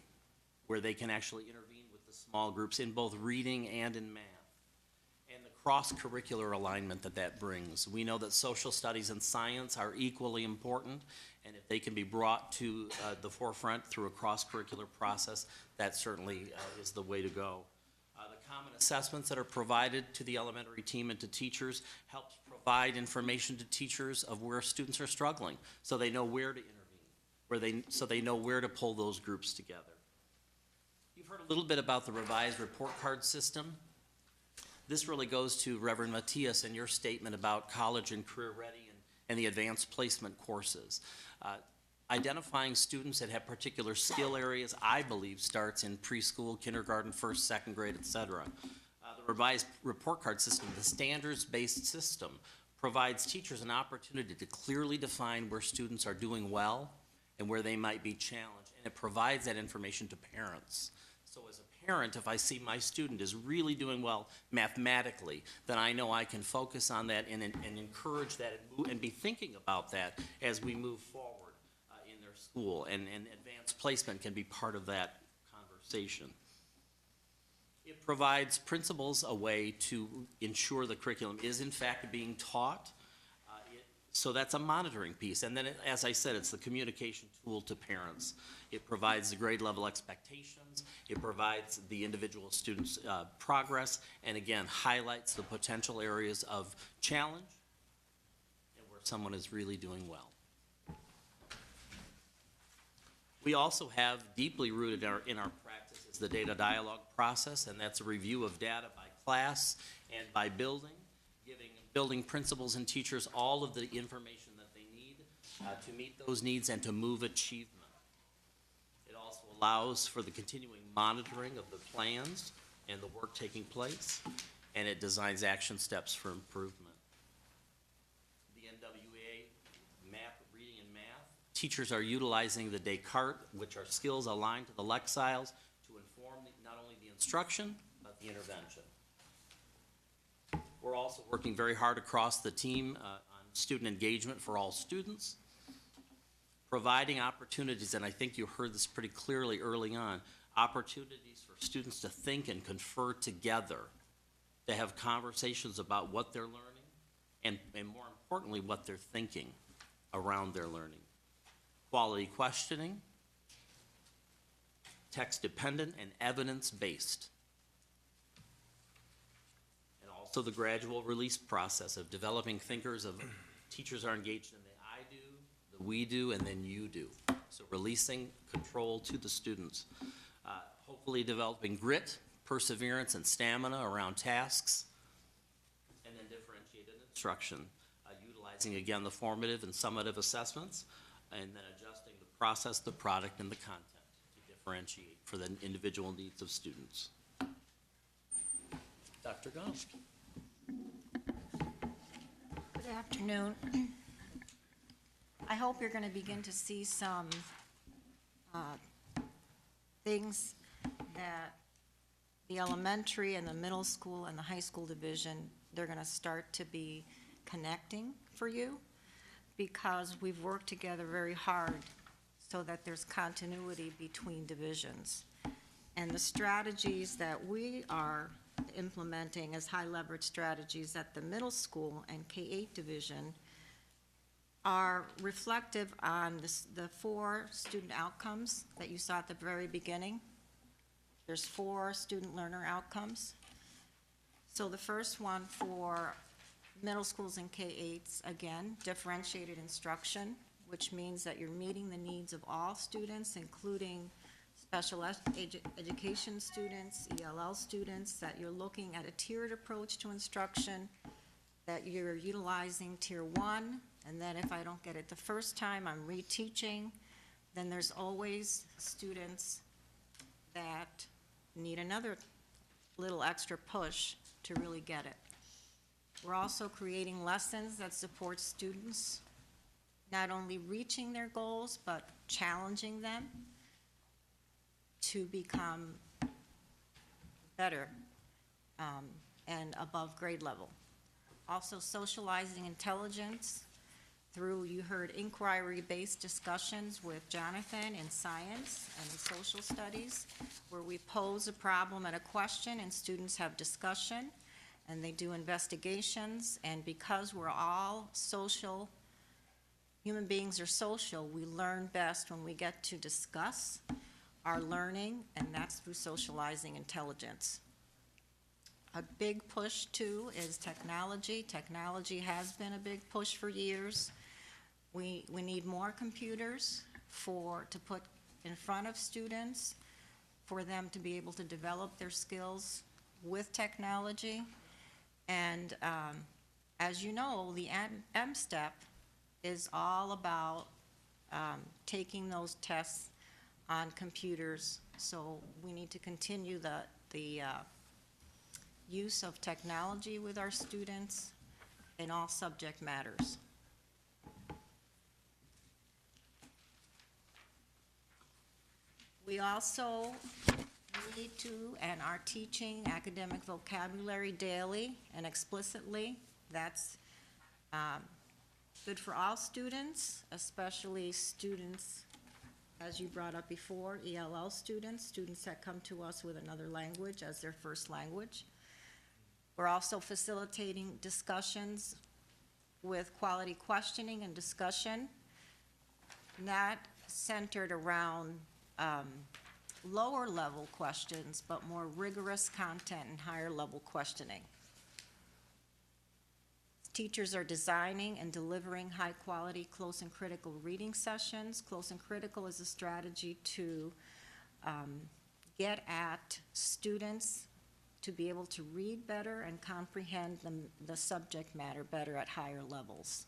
where they can actually intervene with the small groups in both reading and in math, and the cross-curricular alignment that brings. We know that social studies and science are equally important, and if they can be brought to the forefront through a cross-curricular process, that certainly is the way to go. The common assessments that are provided to the elementary team and to teachers helps provide information to teachers of where students are struggling, so they know where to intervene, so they know where to pull those groups together. You've heard a little bit about the revised report card system. this really goes to Reverend Matias and your statement about college and career ready and the advanced placement courses. Identifying students that have particular skill areas, I believe, starts in preschool, kindergarten, first, second grade, et cetera. The revised report card system, the standards-based system, provides teachers an opportunity to clearly define where students are doing well and where they might be challenged, and it provides that information to parents. So as a parent, if I see my student is really doing well mathematically, then I know I can focus on that and encourage that and be thinking about that as we move forward in their school, and advanced placement can be part of that conversation. It provides principals a way to ensure the curriculum is in fact being taught. So that's a monitoring piece. And then, as I said, it's the communication tool to parents. It provides the grade level expectations. It provides the individual student's progress, and again, highlights the potential areas of challenge and where someone is really doing well. We also have deeply rooted in our practice is the data dialogue process, and that's a review of data by class and by building, giving building principals and teachers all of the information that they need to meet those needs and to move achievement. It also allows for the continuing monitoring of the plans and the work taking place, and it designs action steps for improvement. The NWA reading and math, teachers are utilizing the Descartes, which are skills aligned to the Lexiles, to inform not only the instruction, but the intervention. We're also working very hard across the team on student engagement for all students, providing opportunities, and I think you heard this pretty clearly early on, opportunities for students to think and confer together, to have conversations about what they're learning, and more importantly, what they're thinking around their learning. Quality questioning, text-dependent and evidence-based. Also the gradual release process of developing thinkers of teachers are engaged in the I do, the we do, and then you do. So releasing control to the students. Hopefully developing grit, perseverance, and stamina around tasks, and then differentiated instruction. Utilizing, again, the formative and summative assessments, and then adjusting the process, the product, and the content to differentiate for the individual needs of students. Dr. Goff. Good afternoon. I hope you're going to begin to see some things that the elementary and the middle school and the high school division, they're going to start to be connecting for you, because we've worked together very hard so that there's continuity between divisions. And the strategies that we are implementing as high leverage strategies at the middle school and K-8 division are reflective on the 4 student outcomes that you saw at the very beginning. There's 4 student learner outcomes. So the first one for middle schools and K-8s, again, differentiated instruction, which means that you're meeting the needs of all students, including special education students, ELL students, that you're looking at a tiered approach to instruction, that you're utilizing tier 1, and then if I don't get it the first time, I'm reteaching. Then there's always students that need another little extra push to really get it. We're also creating lessons that support students, not only reaching their goals, but challenging them to become better and above grade level. Also socializing intelligence through, you heard, inquiry-based discussions with Jonathan in science and in social studies, where we pose a problem and a question and students have discussion and they do investigations. And because we're all social, human beings are social, we learn best when we get to discuss our learning, and that's through socializing intelligence. A big push, too, is technology. Technology has been a big push for years. We need more computers to put in front of students for them to be able to develop their skills with technology. And as you know, the M-STEP is all about taking those tests on computers. So we need to continue the use of technology with our students in all subject matters. We also need to and are teaching academic vocabulary daily and explicitly. That's good for all students, especially students, as you brought up before, ELL students, students that come to us with another language as their first language. We're also facilitating discussions with quality questioning and discussion, not centered around lower level questions, but more rigorous content and higher level questioning. Teachers are designing and delivering high quality close and critical reading sessions. Close and critical is a strategy to get at students to be able to read better and comprehend the subject matter better at higher levels.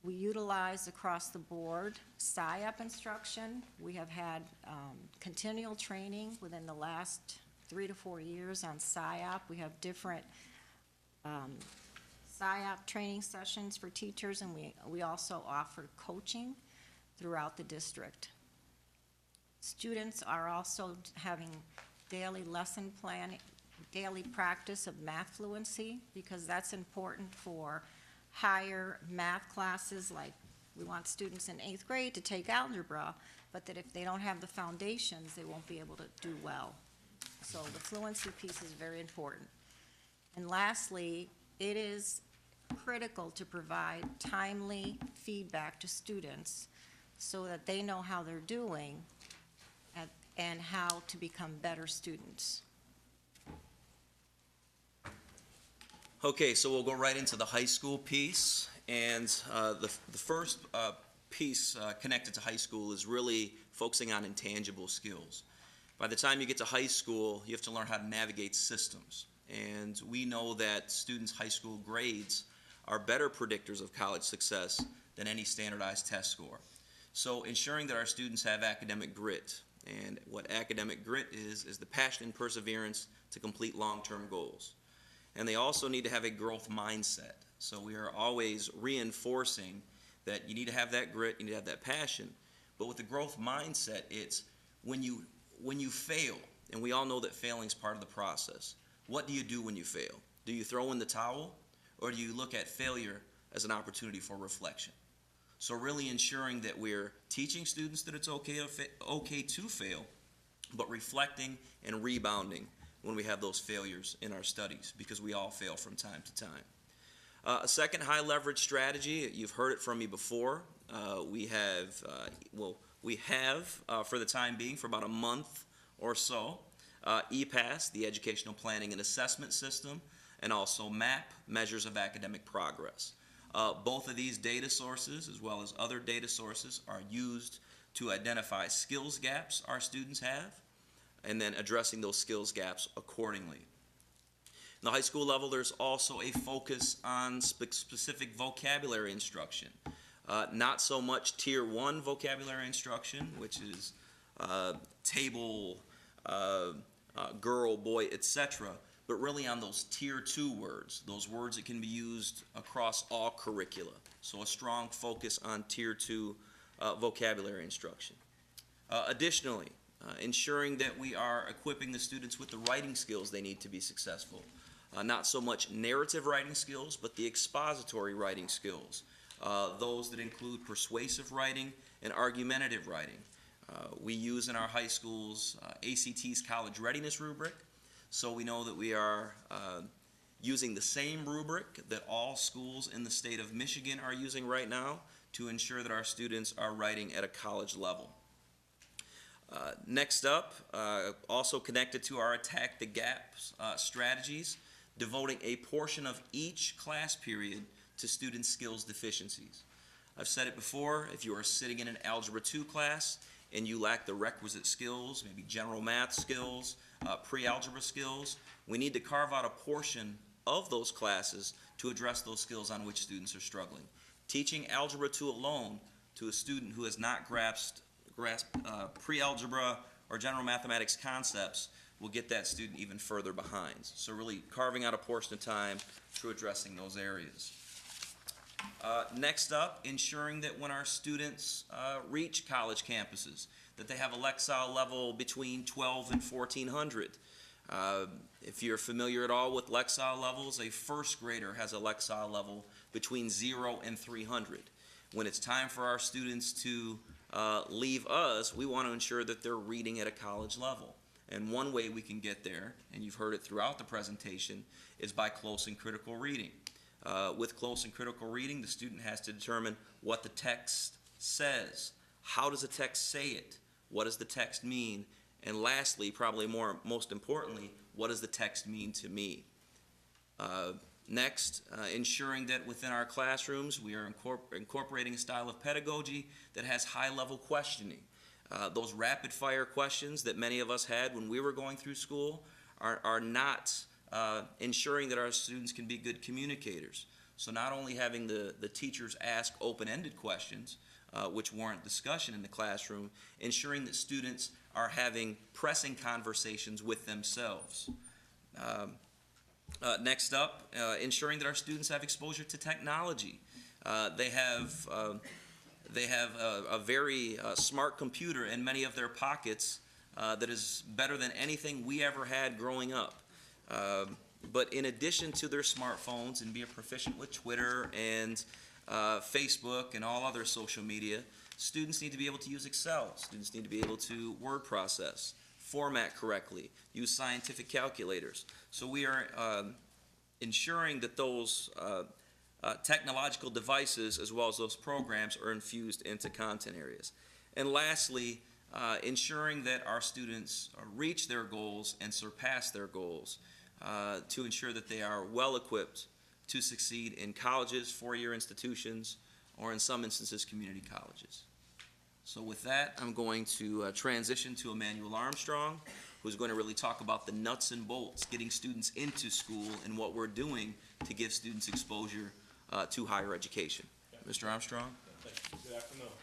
We utilize across the board SIOP instruction. We have had continual training within the last 3 to 4 years on SIOP. We have different SIOP training sessions for teachers, and we also offer coaching throughout the district. Students are also having daily lesson planning, daily practice of math fluency, because that's important for higher math classes. Like, we want students in 8th grade to take algebra, but that if they don't have the foundations, they won't be able to do well. So the fluency piece is very important. And lastly, it is critical to provide timely feedback to students so that they know how they're doing and how to become better students. Okay, so we'll go right into the high school piece, and the first piece connected to high school is really focusing on intangible skills. By the time you get to high school, you have to learn how to navigate systems, and we know that students' high school grades are better predictors of college success than any standardized test score. So ensuring that our students have academic grit, and what academic grit is the passion and perseverance to complete long-term goals. And they also need to have a growth mindset. So we are always reinforcing that you need to have that grit, you need to have that passion. But with the growth mindset, it's when you fail, and we all know that failing is part of the process. What do you do when you fail? Do you throw in the towel, or do you look at failure as an opportunity for reflection? So really ensuring that we're teaching students that it's okay to fail, but reflecting and rebounding when we have those failures in our studies, because we all fail from time to time. A second high leverage strategy, you've heard it from me before. We have for the time being, for about a month or so, EPASS, the Educational Planning and Assessment System, and also MAP, Measures of Academic Progress. Both of these data sources, as well as other data sources, are used to identify skills gaps our students have, and then addressing those skills gaps accordingly. In the high school level, there's also a focus on specific vocabulary instruction. Not so much Tier 1 vocabulary instruction, which is table, girl, boy, etc., but really on those Tier 2 words, those words that can be used across all curricula. So a strong focus on Tier 2 vocabulary instruction. Additionally, ensuring that we are equipping the students with the writing skills they need to be successful. Not so much narrative writing skills, but the expository writing skills. Those that include persuasive writing and argumentative writing. We use in our high schools ACT's college readiness rubric, so we know that we are using the same rubric that all schools in the state of Michigan are using right now to ensure that our students are writing at a college level. Next up, also connected to our Attack the Gaps strategies, devoting a portion of each class period to student skills deficiencies. I've said it before, if you are sitting in an Algebra 2 class and you lack the requisite skills, maybe general math skills, pre-algebra skills, we need to carve out a portion of those classes to address those skills on which students are struggling. Teaching Algebra 2 alone to a student who has not grasped pre-algebra or general mathematics concepts will get that student even further behind. So really carving out a portion of time to addressing those areas. Next up, ensuring that when our students reach college campuses, that they have a Lexile level between 12 and 1400. If you're familiar at all with Lexile levels, a first grader has a Lexile level between 0 and 300. When it's time for our students to leave us, we want to ensure that they're reading at a college level. And one way we can get there, and you've heard it throughout the presentation, is by close and critical reading. With close and critical reading, the student has to determine what the text says. How does the text say it? What does the text mean? And lastly, probably most importantly, what does the text mean to me? Next, ensuring that within our classrooms we are incorporating a style of pedagogy that has high-level questioning. Those rapid-fire questions that many of us had when we were going through school are not ensuring that our students can be good communicators. So not only having the teachers ask open-ended questions, which warrant discussion in the classroom, ensuring that students are having pressing conversations with themselves. Next up, ensuring that our students have exposure to technology. They have a very smart computer in many of their pockets that is better than anything we ever had growing up. But in addition to their smartphones and being proficient with Twitter and Facebook and all other social media, students need to be able to use Excel. Students need to be able to word process, format correctly, use scientific calculators. So we are ensuring that those technological devices as well as those programs are infused into content areas. And lastly, ensuring that our students reach their goals and surpass their goals to ensure that they are well equipped to succeed in colleges, four-year institutions, or in some instances, community colleges. So with that, I'm going to transition to Emmanuel Armstrong, who's going to really talk about the nuts and bolts, getting students into school and what we're doing to give students exposure to higher education. Mr. Armstrong? Thank you. Good afternoon.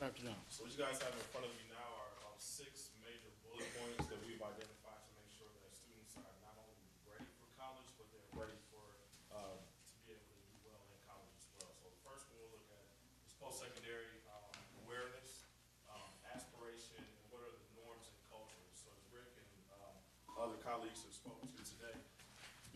Good afternoon. So what you guys have in front of you now are 6 major bullet points that we've identified to make sure that students are not only ready for college, but they're ready for to be able to do well in college as well. So the first one we'll look at is post-secondary awareness, aspiration, and what are the norms and cultures. So as Rick and other colleagues have spoken to today,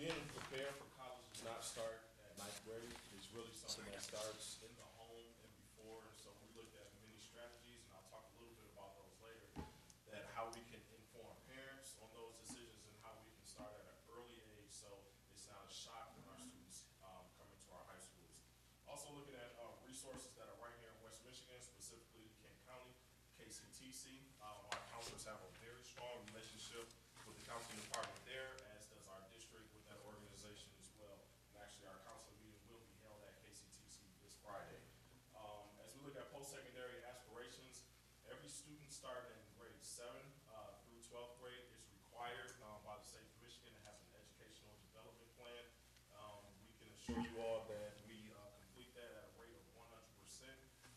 being prepared for college does not start at 9th grade. It's really something that starts in the home and before. And so we looked at many strategies, and I'll talk a little bit about those later, that how we can inform parents on those decisions and how we can start at an early age so it's not a shock when our students come into our high schools. Also looking at resources that are right here in West Michigan, specifically Kent County, KCTC. Our counselors have a very strong relationship with the counseling department there, as does our district with that organization as well. And actually, our council meeting will be held at KCTC this Friday. As we look at post-secondary aspirations, every student starting in grade 7 through 12th grade is required by the state of Michigan to have an educational development plan. We can assure you all that we complete that at a rate of 100%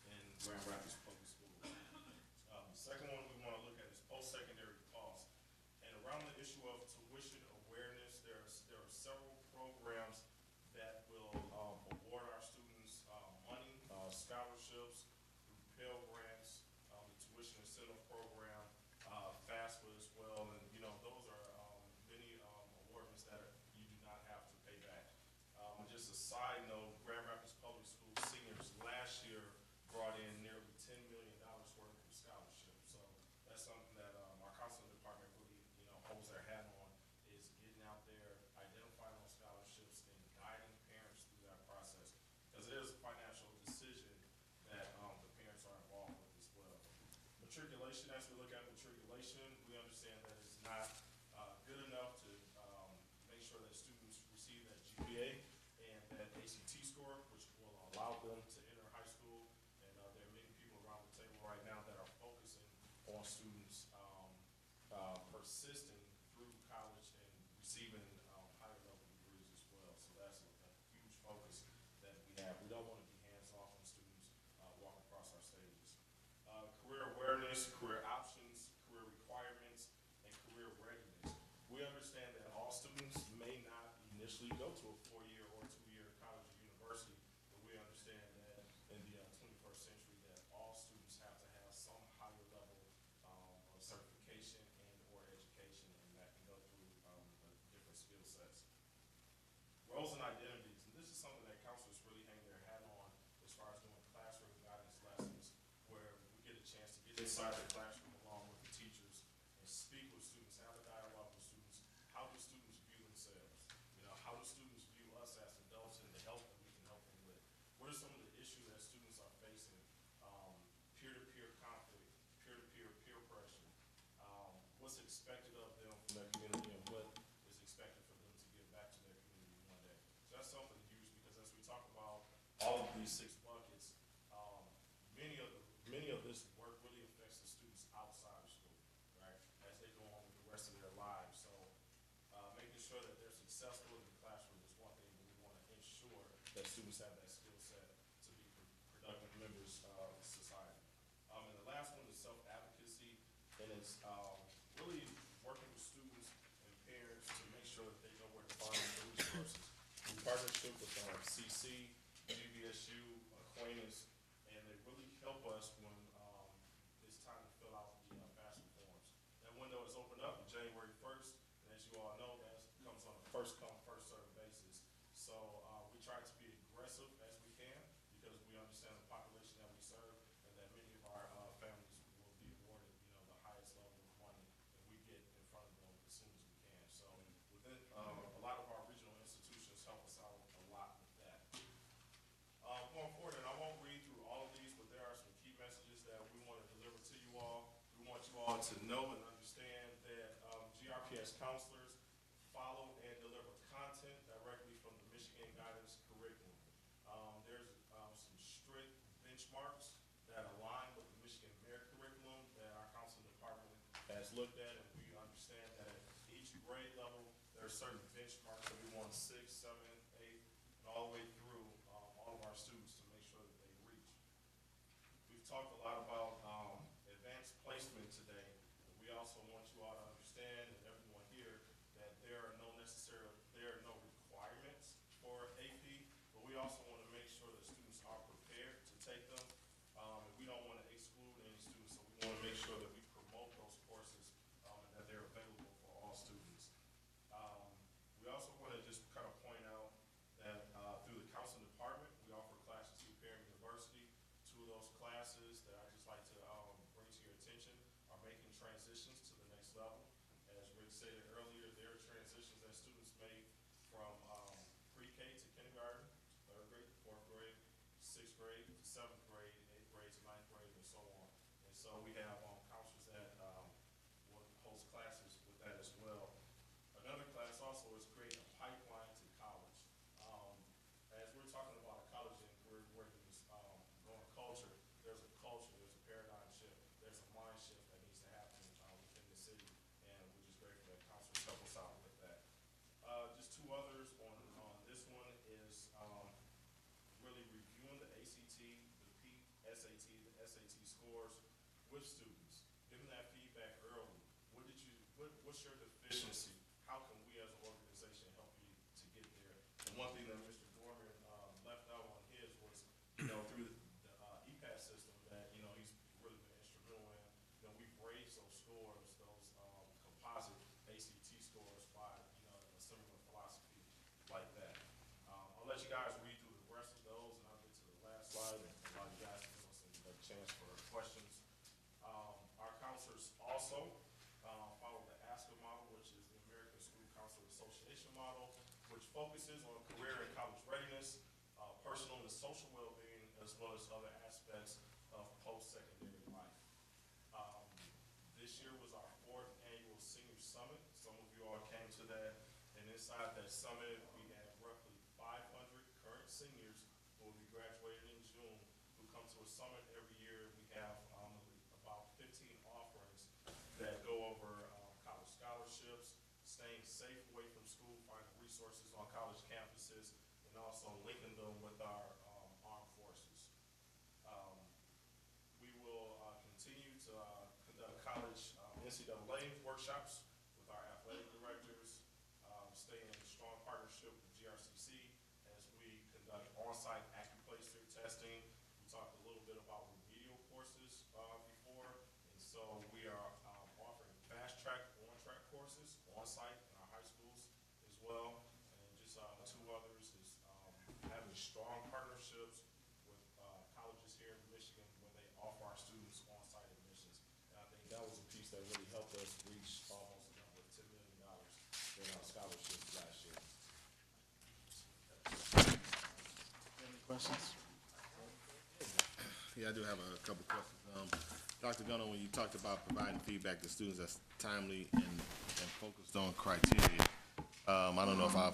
in Grand Rapids Public Schools. The second one we want to look at is post-secondary costs. And around the issue of tuition awareness, there are several programs that will award our students money, scholarships, through Pell Grants, the tuition incentive program, FAFSA as well. And, you know, those are many awards that you do not have to pay back. And just a side note, Grand Rapids Public Schools seniors last year brought in nearly $10 million worth of scholarships. So that's something that our counseling department really, you know, holds their hat on, is getting out there, identifying those scholarships, and guiding parents through that process. Because it is a financial decision that the parents are involved with as well. Matriculation, as we look at matriculation, we understand that it's not good enough to make sure that students receive that GPA and that ACT score, which will allow them to enter high school. And there are many people around the table right now that are focusing on students persisting through college and receiving higher level degrees as well. awareness, career options, career requirements, and career readiness. We understand that all students may not initially go to a 4-year or 2-year college or university, but we understand that in the 21st century that all students have to have some higher level of certification and or education, and that can go through the different skill sets. Roles and identities, and this is something that counselors really hang their hat on as far as doing classroom guidance lessons, where we get a chance to get inside the classroom along with the teachers and speak with students, have a dialogue with students. How do students view themselves? You know, how do students view us as adults and the help that we can help them with? What are some of the issues that students are facing? Peer-to-peer conflict, peer-to-peer peer pressure. What's expected of them from their community, and what is expected for them to give back to their community one day. So that's something huge, because as we talk about all of these 6 buckets, many of this work really affects the students outside of school, right? As they go on with the rest of their lives. So making sure that they're successful in the classroom is one thing, but we want to ensure that students have that skill set to be productive members of society. And the last one is self-advocacy, and it's really working with students and parents to make sure that they know where to find the resources. In partnership with CC, GBSU, Aquinas, and they really help us when it's time to fill out the FAFSA forms. That window is opened up on January 1st, and as you all know, that comes on a first come, first served basis. So we try to be aggressive as we can, because we understand the population that we serve, and that many of our families will be awarded, the highest level of money, and we get in front of them as soon as we can. So within a lot of our regional institutions help us out a lot with that. Going forward, and I won't read through all of these, but there are some key messages that we want to deliver to you all. We want you all to know and understand that GRPS counselors follow and deliver content directly from the Michigan Guidance Curriculum. There's some strict benchmarks that align with the Michigan Merit Curriculum that our counseling department has looked at, and we understand that at each grade level, there are certain benchmarks that we want 6, 7, 8, and all the way through all of our students to make sure that they reach. We've talked a lot about advanced placement today. We also want you all to understand, and everyone here, that there are no requirements for AP, but we also want to make sure that students are prepared to take them. And we don't want to exclude any students, so we want to make sure that we promote those courses and that they're available for all students. We also want to just kind of point out that through the counseling department, we offer classes through Parent University. 2 of those classes that I just like to bring to your attention are making transitions to the next level. As Rick stated earlier, there are transitions that students make from pre-K to kindergarten, 3rd grade to 4th grade, 6th grade to 7th grade, 8th grade to 9th grade, and so on. And so we have counselors that will host classes with that as well. Another class also is creating a pipeline to college. As we're talking about a college and career readiness going culture, there's a paradigm shift, there's a mind shift that needs to happen within the city, and we're just grateful that counselors help us out with that. Just 2 others on this one is really reviewing the ACT, the PSAT, the SAT scores with students, giving that feedback early. What's your deficiency? How can we as an organization help you to get there? And one thing that Mr. Dorman left out on his was, through the EPAS system that, he's really been instrumental in, we've raised those scores, those composite ACT scores by, a similar philosophy like that. I'll let you guys read through the rest of those, and I'll get to the last slide, and allow you guys to give us a chance for questions. Our counselors also follow the ASCA model, which is the American School Counselor Association model, which focuses on career and college readiness, personal and social well-being, as well as other aspects of post-secondary life. This year was our 4th annual senior summit. Some of you all came to that, and inside that summit, we had roughly 500 current seniors who will be graduating in June, who come to a summit every year. We have about 15 offerings that go over college scholarships, staying safe away from school, finding resources on college campuses, and also linking them with our armed forces. We will continue to NCAA workshops with our athletic directors, stay in strong partnership with GRCC as we conduct on-site acuplacer testing. We talked a little bit about remedial courses before, and so we are offering fast-track, on-track courses on-site in our high schools as well. And just two others is having strong partnerships with colleges here in Michigan when they offer our students on-site admissions. And I think that was a piece that really helped us reach almost a number of $10 million in our scholarships last year. Any questions? Yeah, I do have a couple questions. Dr. Gunnar, when you talked about providing feedback to students that's timely and focused on criteria, I don't know if I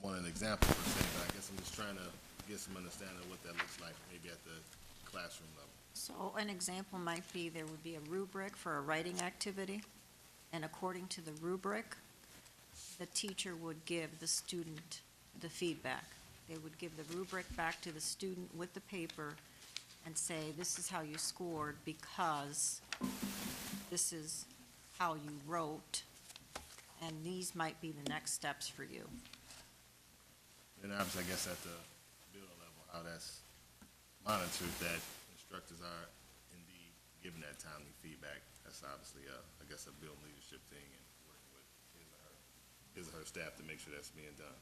want an example per se, but I guess I'm just trying to get some understanding of what that looks like, maybe at the classroom level. So an example might be there would be a rubric for a writing activity, and according to the rubric, the teacher would give the student the feedback. They would give the rubric back to the student with the paper and say, this is how you scored because this is how you wrote, and these might be the next steps for you. And obviously, I guess at the building level, how that's monitored, that instructors are indeed giving that timely feedback. That's obviously, I guess, a building leadership thing and working with his or her staff to make sure that's being done.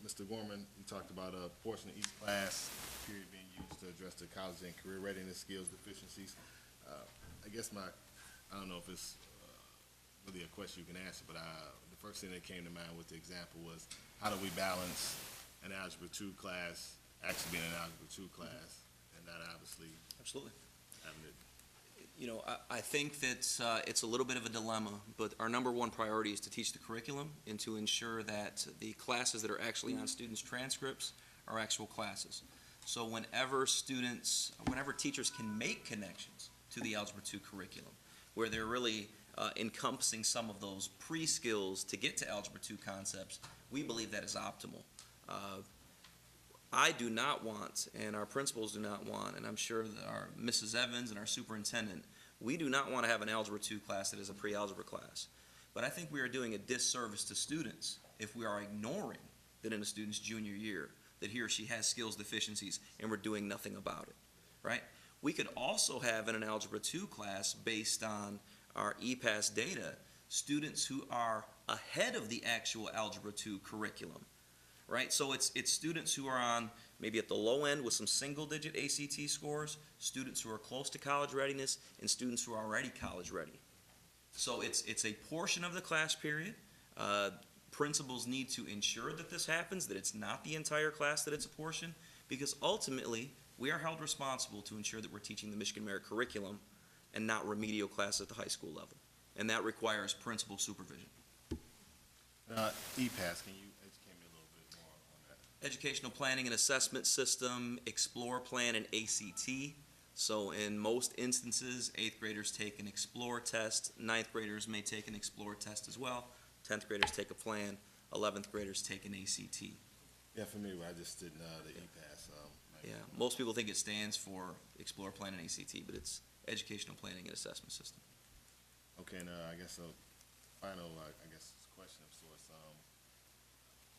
Mr. Gorman, you talked about a portion of each class period being used to address the college and career readiness skills deficiencies. I guess I don't know if it's really a question you can answer, but the first thing that came to mind with the example was, how do we balance an Algebra 2 class actually being an Algebra 2 class and not obviously Absolutely. having it? You know, I think that it's a little bit of a dilemma, but our number one priority is to teach the curriculum and to ensure that the classes that are actually on students' transcripts are actual classes. So whenever teachers can make connections to the Algebra 2 curriculum, where they're really encompassing some of those pre-skills to get to Algebra 2 concepts, we believe that is optimal. I do not want, and our principals do not want, and I'm sure that our Mrs. Evans and our superintendent, we do not want to have an Algebra 2 class that is a pre-algebra class. But I think we are doing a disservice to students if we are ignoring that in a student's junior year that he or she has skills deficiencies and we're doing nothing about it, right? We could also have in an Algebra 2 class, based on our EPAS data, students who are ahead of the actual Algebra 2 curriculum, right? So it's students who are on maybe at the low end with some single-digit ACT scores, students who are close to college readiness, and students who are already college ready. So it's a portion of the class period. Principals need to ensure that this happens, that it's not the entire class, that it's a portion, because ultimately we are held responsible to ensure that we're teaching the Michigan Merit curriculum and not remedial classes at the high school level. And that requires principal supervision. EPAS, can you educate me a little bit more on that? Educational Planning and Assessment System, Explore Plan, and ACT. So in most instances, 8th graders take an Explore test, 9th graders may take an Explore test as well, 10th graders take a plan, 11th graders take an ACT. Yeah, for me, I just didn't know the EPAS. Yeah, most people think it stands for Explore Plan and ACT, but it's Educational Planning and Assessment System. Okay, and I guess a final, question of sorts.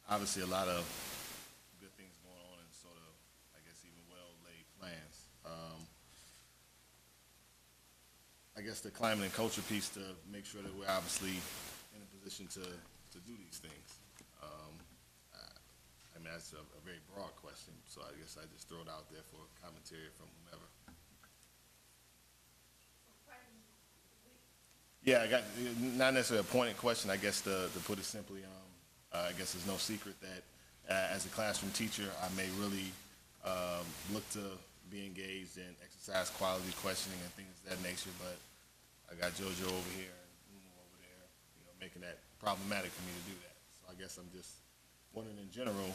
Obviously, a lot of good things going on and sort of, I guess, even well-laid plans. I guess the climate and culture piece to make sure that we're obviously in a position to do these things. I mean, that's a very broad question, so I guess I just throw it out there for commentary from whomever. Yeah, I got, not necessarily a pointed question, I guess to put it simply, I guess there's no secret that as a classroom teacher, I may really look to be engaged in exercise quality questioning and things of that nature, but I got JoJo over here and Umo over there, making that problematic for me to do that. So I guess I'm just wondering in general,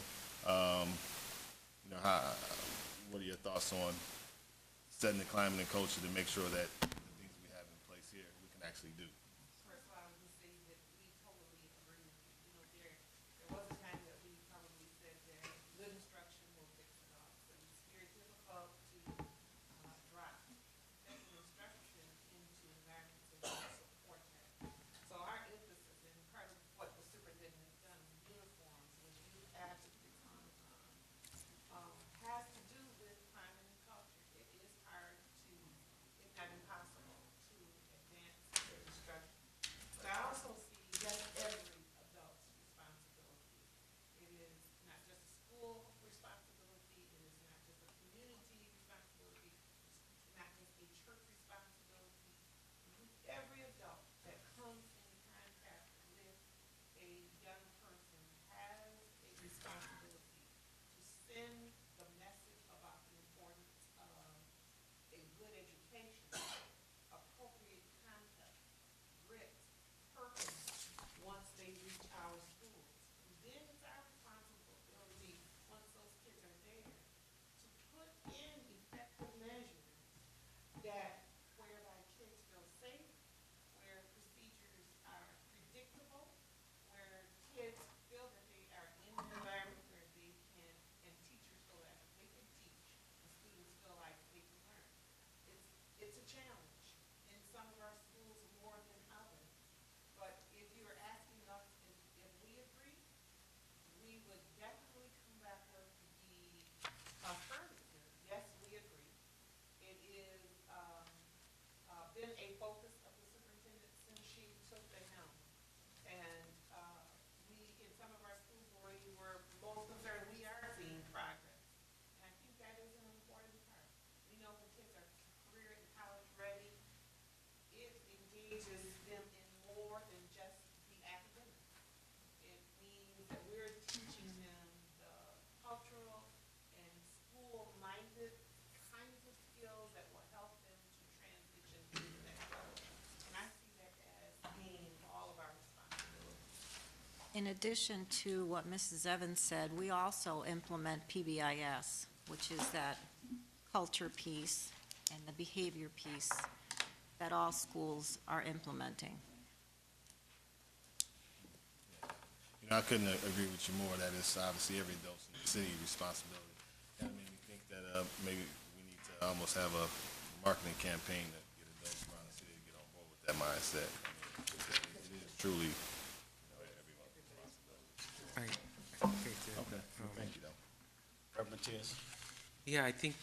what are your thoughts on setting the climate and culture to make sure that the things we have in place here we can actually do? First of all, I was going to say that we totally agree with you. There was a time that we probably said that good instruction will fix it all. So it's very difficult to drop addition to what Mrs. Evans said, we also implement PBIS, which is that culture piece and the behavior piece that all schools are implementing. You know, I couldn't agree with you more. That is obviously every adult's in the city responsibility. Kind of made me think that maybe we need to almost have a marketing campaign to get adults around the city to get on board with that mindset. I mean, it is truly, you know, everyone's responsibility. Okay. Thank you, though. Reverend Matias? Yeah, I think,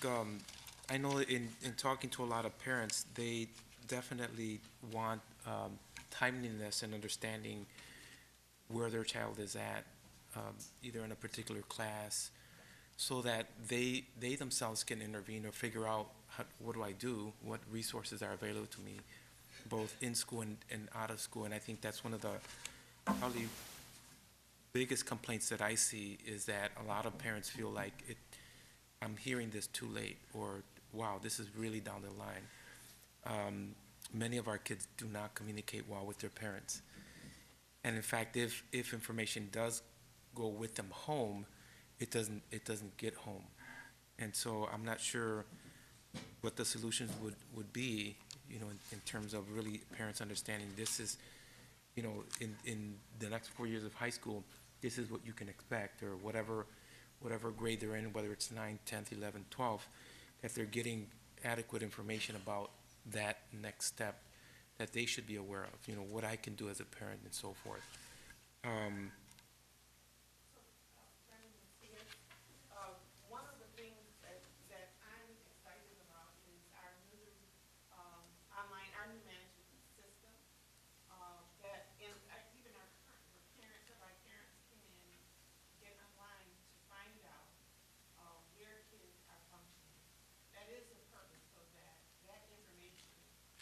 I know in talking to a lot of parents, they definitely want timeliness and understanding where their child is at, either in a particular class, so that they themselves can intervene or figure out what do I do, what resources are available to me, both in school and out of school. And I think that's one of the probably biggest complaints that I see, is that a lot of parents feel like I'm hearing this too late, or wow, this is really down the line. Many of our kids do not communicate well with their parents. And in fact, if information does go with them home, it doesn't get home. And so I'm not sure what the solutions would be, you know, in terms of really parents understanding this is, you know, in the next 4 years of high school, this is what you can expect, or whatever grade they're in, whether it's 9th, 10th, 11th, 12th, that they're getting adequate information about that next step that they should be aware of, you know, what I can do as a parent and so forth. One of the things that I'm excited about is our new online, our new management system, that in, even our parents, our parents can get online to find out where kids are functioning. That is the purpose, so that that information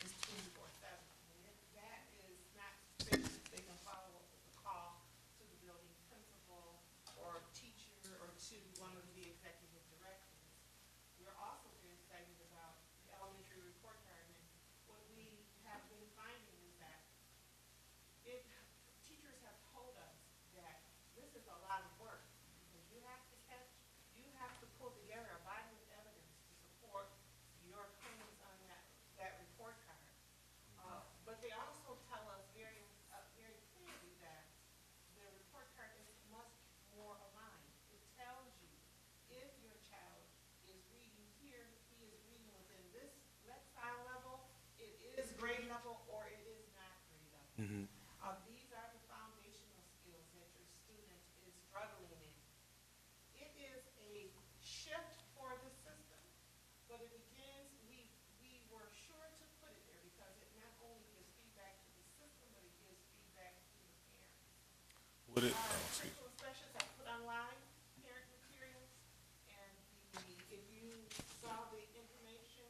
is 24/7. And if that is not sufficient, they can follow up with a call to the building principal or teacher or to one of the executive directors. We're also very excited about the elementary report card. And what we have been finding is that teachers have told us that this is a lot of work, because you have to pull together a body of evidence to support your claims on that report card. But they also tell us very clearly that the report card is much more aligned. It tells you if your child is reading here, he is reading within this lexile level, it is grade level, or it is not grade level. Mm-hmm. These are the foundational skills that your student is struggling in. It is a shift for the system, but it begins, we were sure to put it there because it not only gives feedback to the system, but it gives feedback to the parents. Would it? Curriculum specialists have put online parent materials, and if you saw the information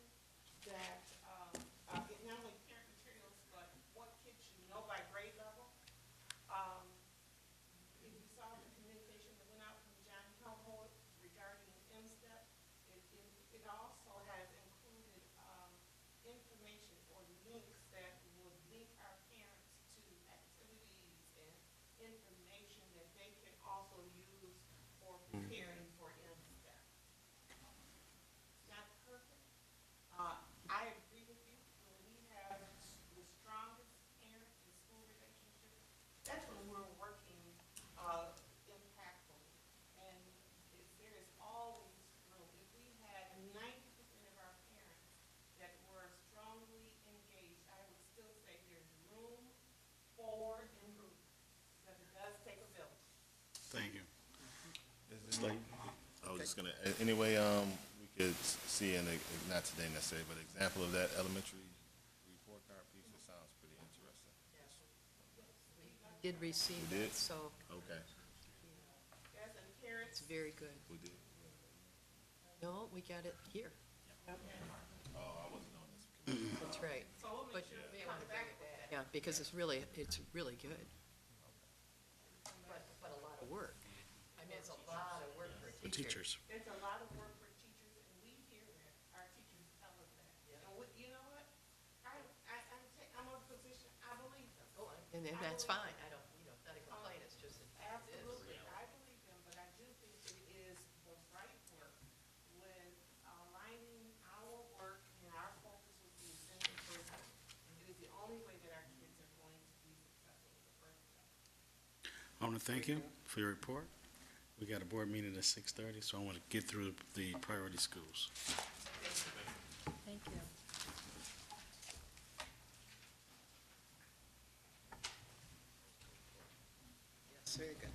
that, it not only parent materials, but what kids should know by grade level. If you saw the communication that went out from John Helmholtz regarding MSTEP, it also has included information or links that would link our parents to activities and information that they can also use for preparing for MSTEP. Not perfect. I agree with you. When we have the strongest parent and school relationship, that's when we're working impactfully. And there is always room. If we had 90% of our parents that were strongly engaged, I would still say there's room for improvement, because it does take a village. Thank you. I was just gonna, anyway, we could see, not today necessarily, but example of that elementary report card piece, it sounds pretty interesting. Did receive We that, did? so Okay, Yes, and parents. it's very good. we did. No, we got it here. Oh, I wasn't on this. That's right. But you may want to bring it back. Yeah, because it's really good. But a lot of work. I mean, it's a lot of work for a The teacher. teachers. It's a lot of work for teachers, and we hear that. Our teachers tell us that. And you know what? I'm a physician. I believe them. And that's fine. I don't, it's not a complaint, it's just that want to thank you for your report. We got a board meeting at 6:30, so I want to get through the priority schools. Thank you. Yes, very good.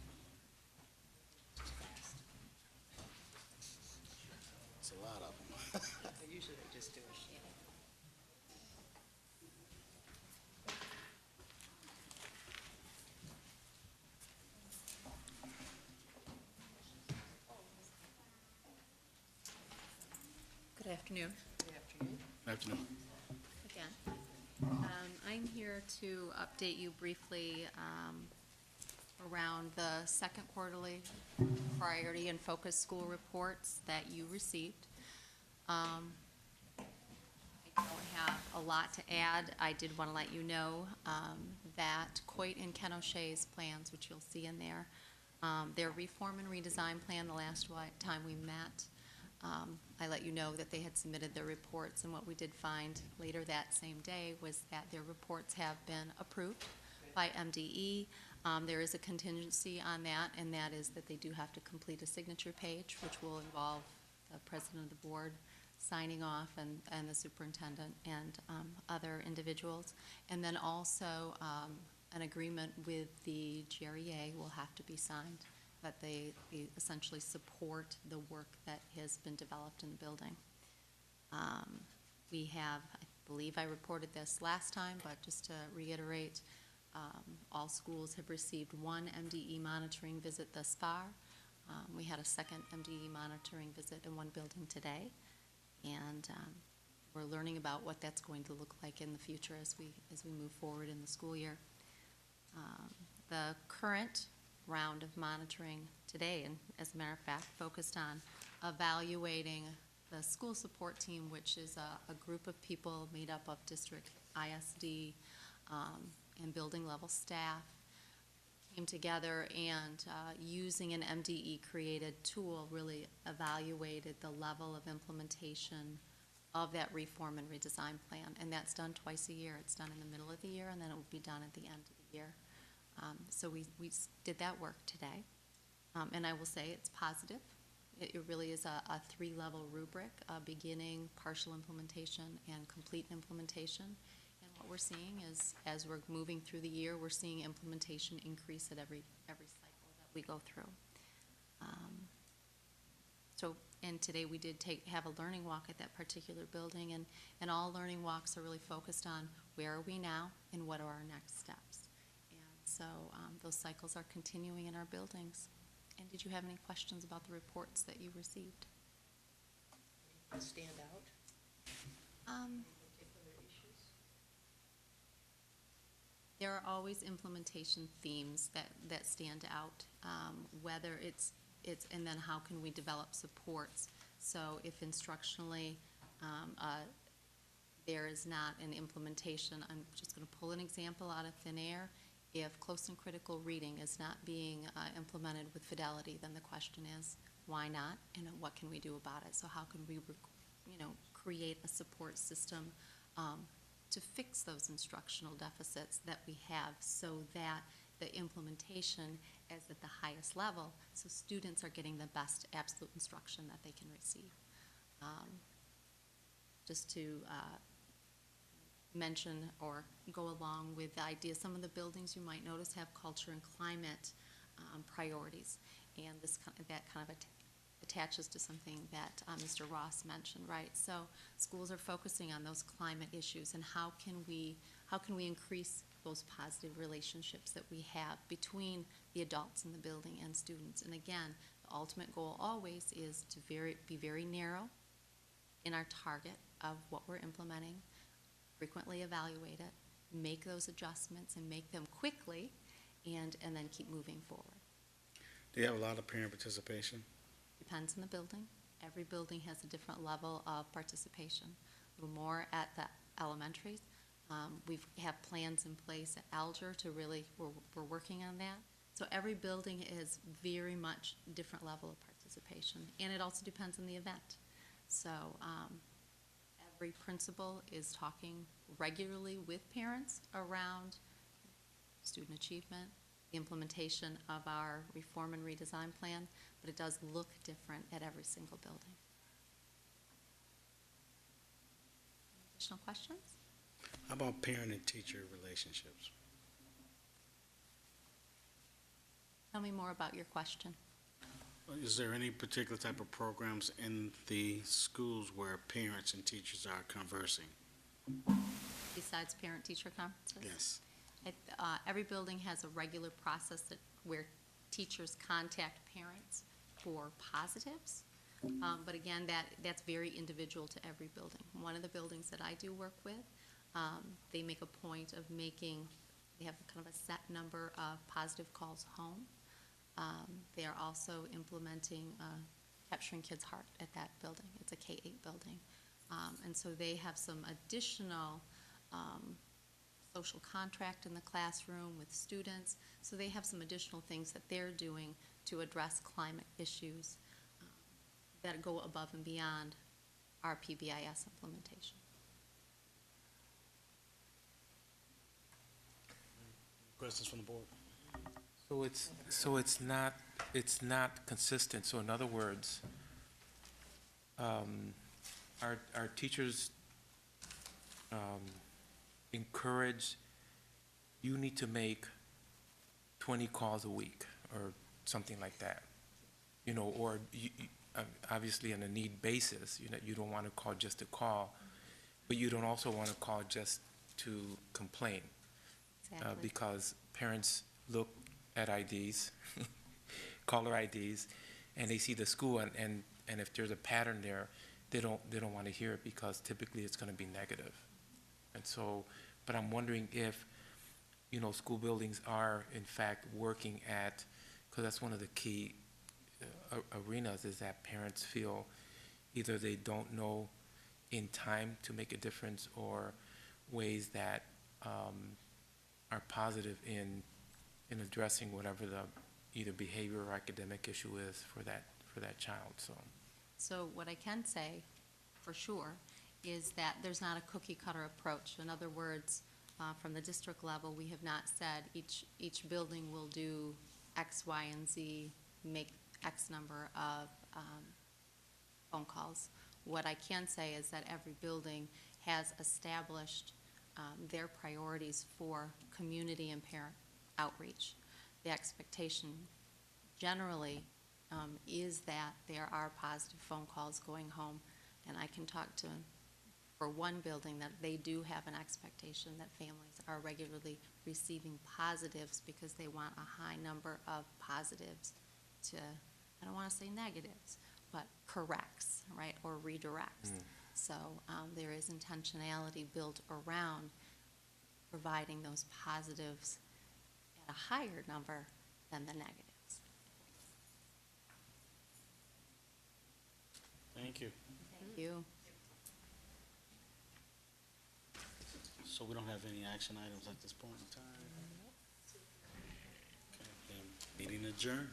It's a lot of them. Usually they just do it. Good afternoon. Good afternoon. Afternoon. Again. I'm here to update you briefly around the second quarterly priority and focus school reports that you received. I don't have a lot to add. I did want to let you know that Coit and Ken O'Shea's plans, which you'll see in there, their reform and redesign plan the last time we met, I let you know that they had submitted their reports, and what we did find later that same day was that their reports have been approved by MDE. There is a contingency on that, and that is that they do have to complete a signature page, which will involve the president of the board signing off and the superintendent and other individuals. And then also an agreement with the GREA will have to be signed, that they essentially support the work that has been developed in the building. We have, I believe I reported this last time, but just to reiterate, all schools have received one MDE monitoring visit thus far. We had a second MDE monitoring visit in one building today, and we're learning about what that's going to look like in the future as we move forward in the school year. The current round of monitoring today, and as a matter of fact, focused on evaluating the school support team, which is a group of people made up of district ISD and building level staff, came together and using an MDE created tool really evaluated the level of implementation of that reform and redesign plan. And that's done twice a year. It's done in the middle of the year, and then it will be done at the end of the year. So we did that work today, and I will say it's positive. It really is a three-level rubric, beginning, partial implementation, and complete implementation. And what we're seeing is, as we're moving through the year, we're seeing implementation increase at every cycle that we go through. And today we did have a learning walk at that particular building, and all learning walks are really focused on where are we now and what are our next steps. So those cycles are continuing in our buildings. And did you have any questions about the reports that you received? Stand out? Particular issues? There are always implementation themes that stand out, whether it's and then how can we develop supports. So if instructionally there is not an implementation, I'm just going to pull an example out of thin air. If close and critical reading is not being implemented with fidelity, then the question is, why not, and what can we do about it? So how can we, create a support system to fix those instructional deficits that we have, so that the implementation is at the highest level, so students are getting the best absolute instruction that they can receive. Just to mention or go along with the idea, some of the buildings you might notice have culture and climate priorities, and that kind of attaches to something that Mr. Ross mentioned, right? So schools are focusing on those climate issues, and how can we increase those positive relationships that we have between the adults in the building and students. And again, the ultimate goal always is to be very narrow in our target of what we're implementing, frequently evaluate it, make those adjustments and make them quickly, and then keep moving forward. Do you have a lot of parent participation? Depends on the building. Every building has a different level of participation. A little more at the elementaries. We have plans in place at Alger to really, we're working on that. So every building is very much different level of participation, and it also depends on the event. So every principal is talking regularly with parents around student achievement, the implementation of our reform and redesign plan, but it does look different at every single building. Additional questions? How about parent and teacher relationships? Tell me more about your question. Is there any particular type of programs in the schools where parents and teachers are conversing? Besides parent-teacher conferences? Yes. Every building has a regular process where teachers contact parents for positives. But again, that's very individual to every building. One of the buildings that I do work with, they make a point of they have kind of a set number of positive calls home. They are also implementing Capturing Kids' Heart at that building. It's a K-8 building. And so they have some additional social contract in the classroom with students. So they have some additional things that they're doing to address climate issues that go above and beyond our PBIS implementation. Questions from the board? So it's not consistent. So in other words, our teachers encourage, you need to make 20 calls a week or something like that, or obviously on a need basis. You don't want to call just to call, but you don't also want to call just to complain. Exactly. Because parents look at IDs, caller IDs, and they see the school, and if there's a pattern there, they don't want to hear it because typically it's going to be negative. And so, but I'm wondering if, school buildings are in fact working at, because that's one of the key arenas, is that parents feel either they don't know in time to make a difference, or ways that are positive in addressing whatever the either behavior or academic issue is for that child. So what I can say for sure is that there's not a cookie cutter approach. In other words, from the district level, we have not said each building will do X, Y, and Z, make X number of phone calls. What I can say is that every building has established their priorities for community and parent outreach. The expectation generally is that there are positive phone calls going home, and I can talk to, for one building, that they do have an expectation that families are regularly receiving positives because they want a high number of positives to, I don't want to say negatives, but corrects, right, or redirects. So there is intentionality built around providing those positives at a higher number than the negatives. Thank you. Thank you. So we don't have any action items at this point in time? Okay, then meeting adjourned.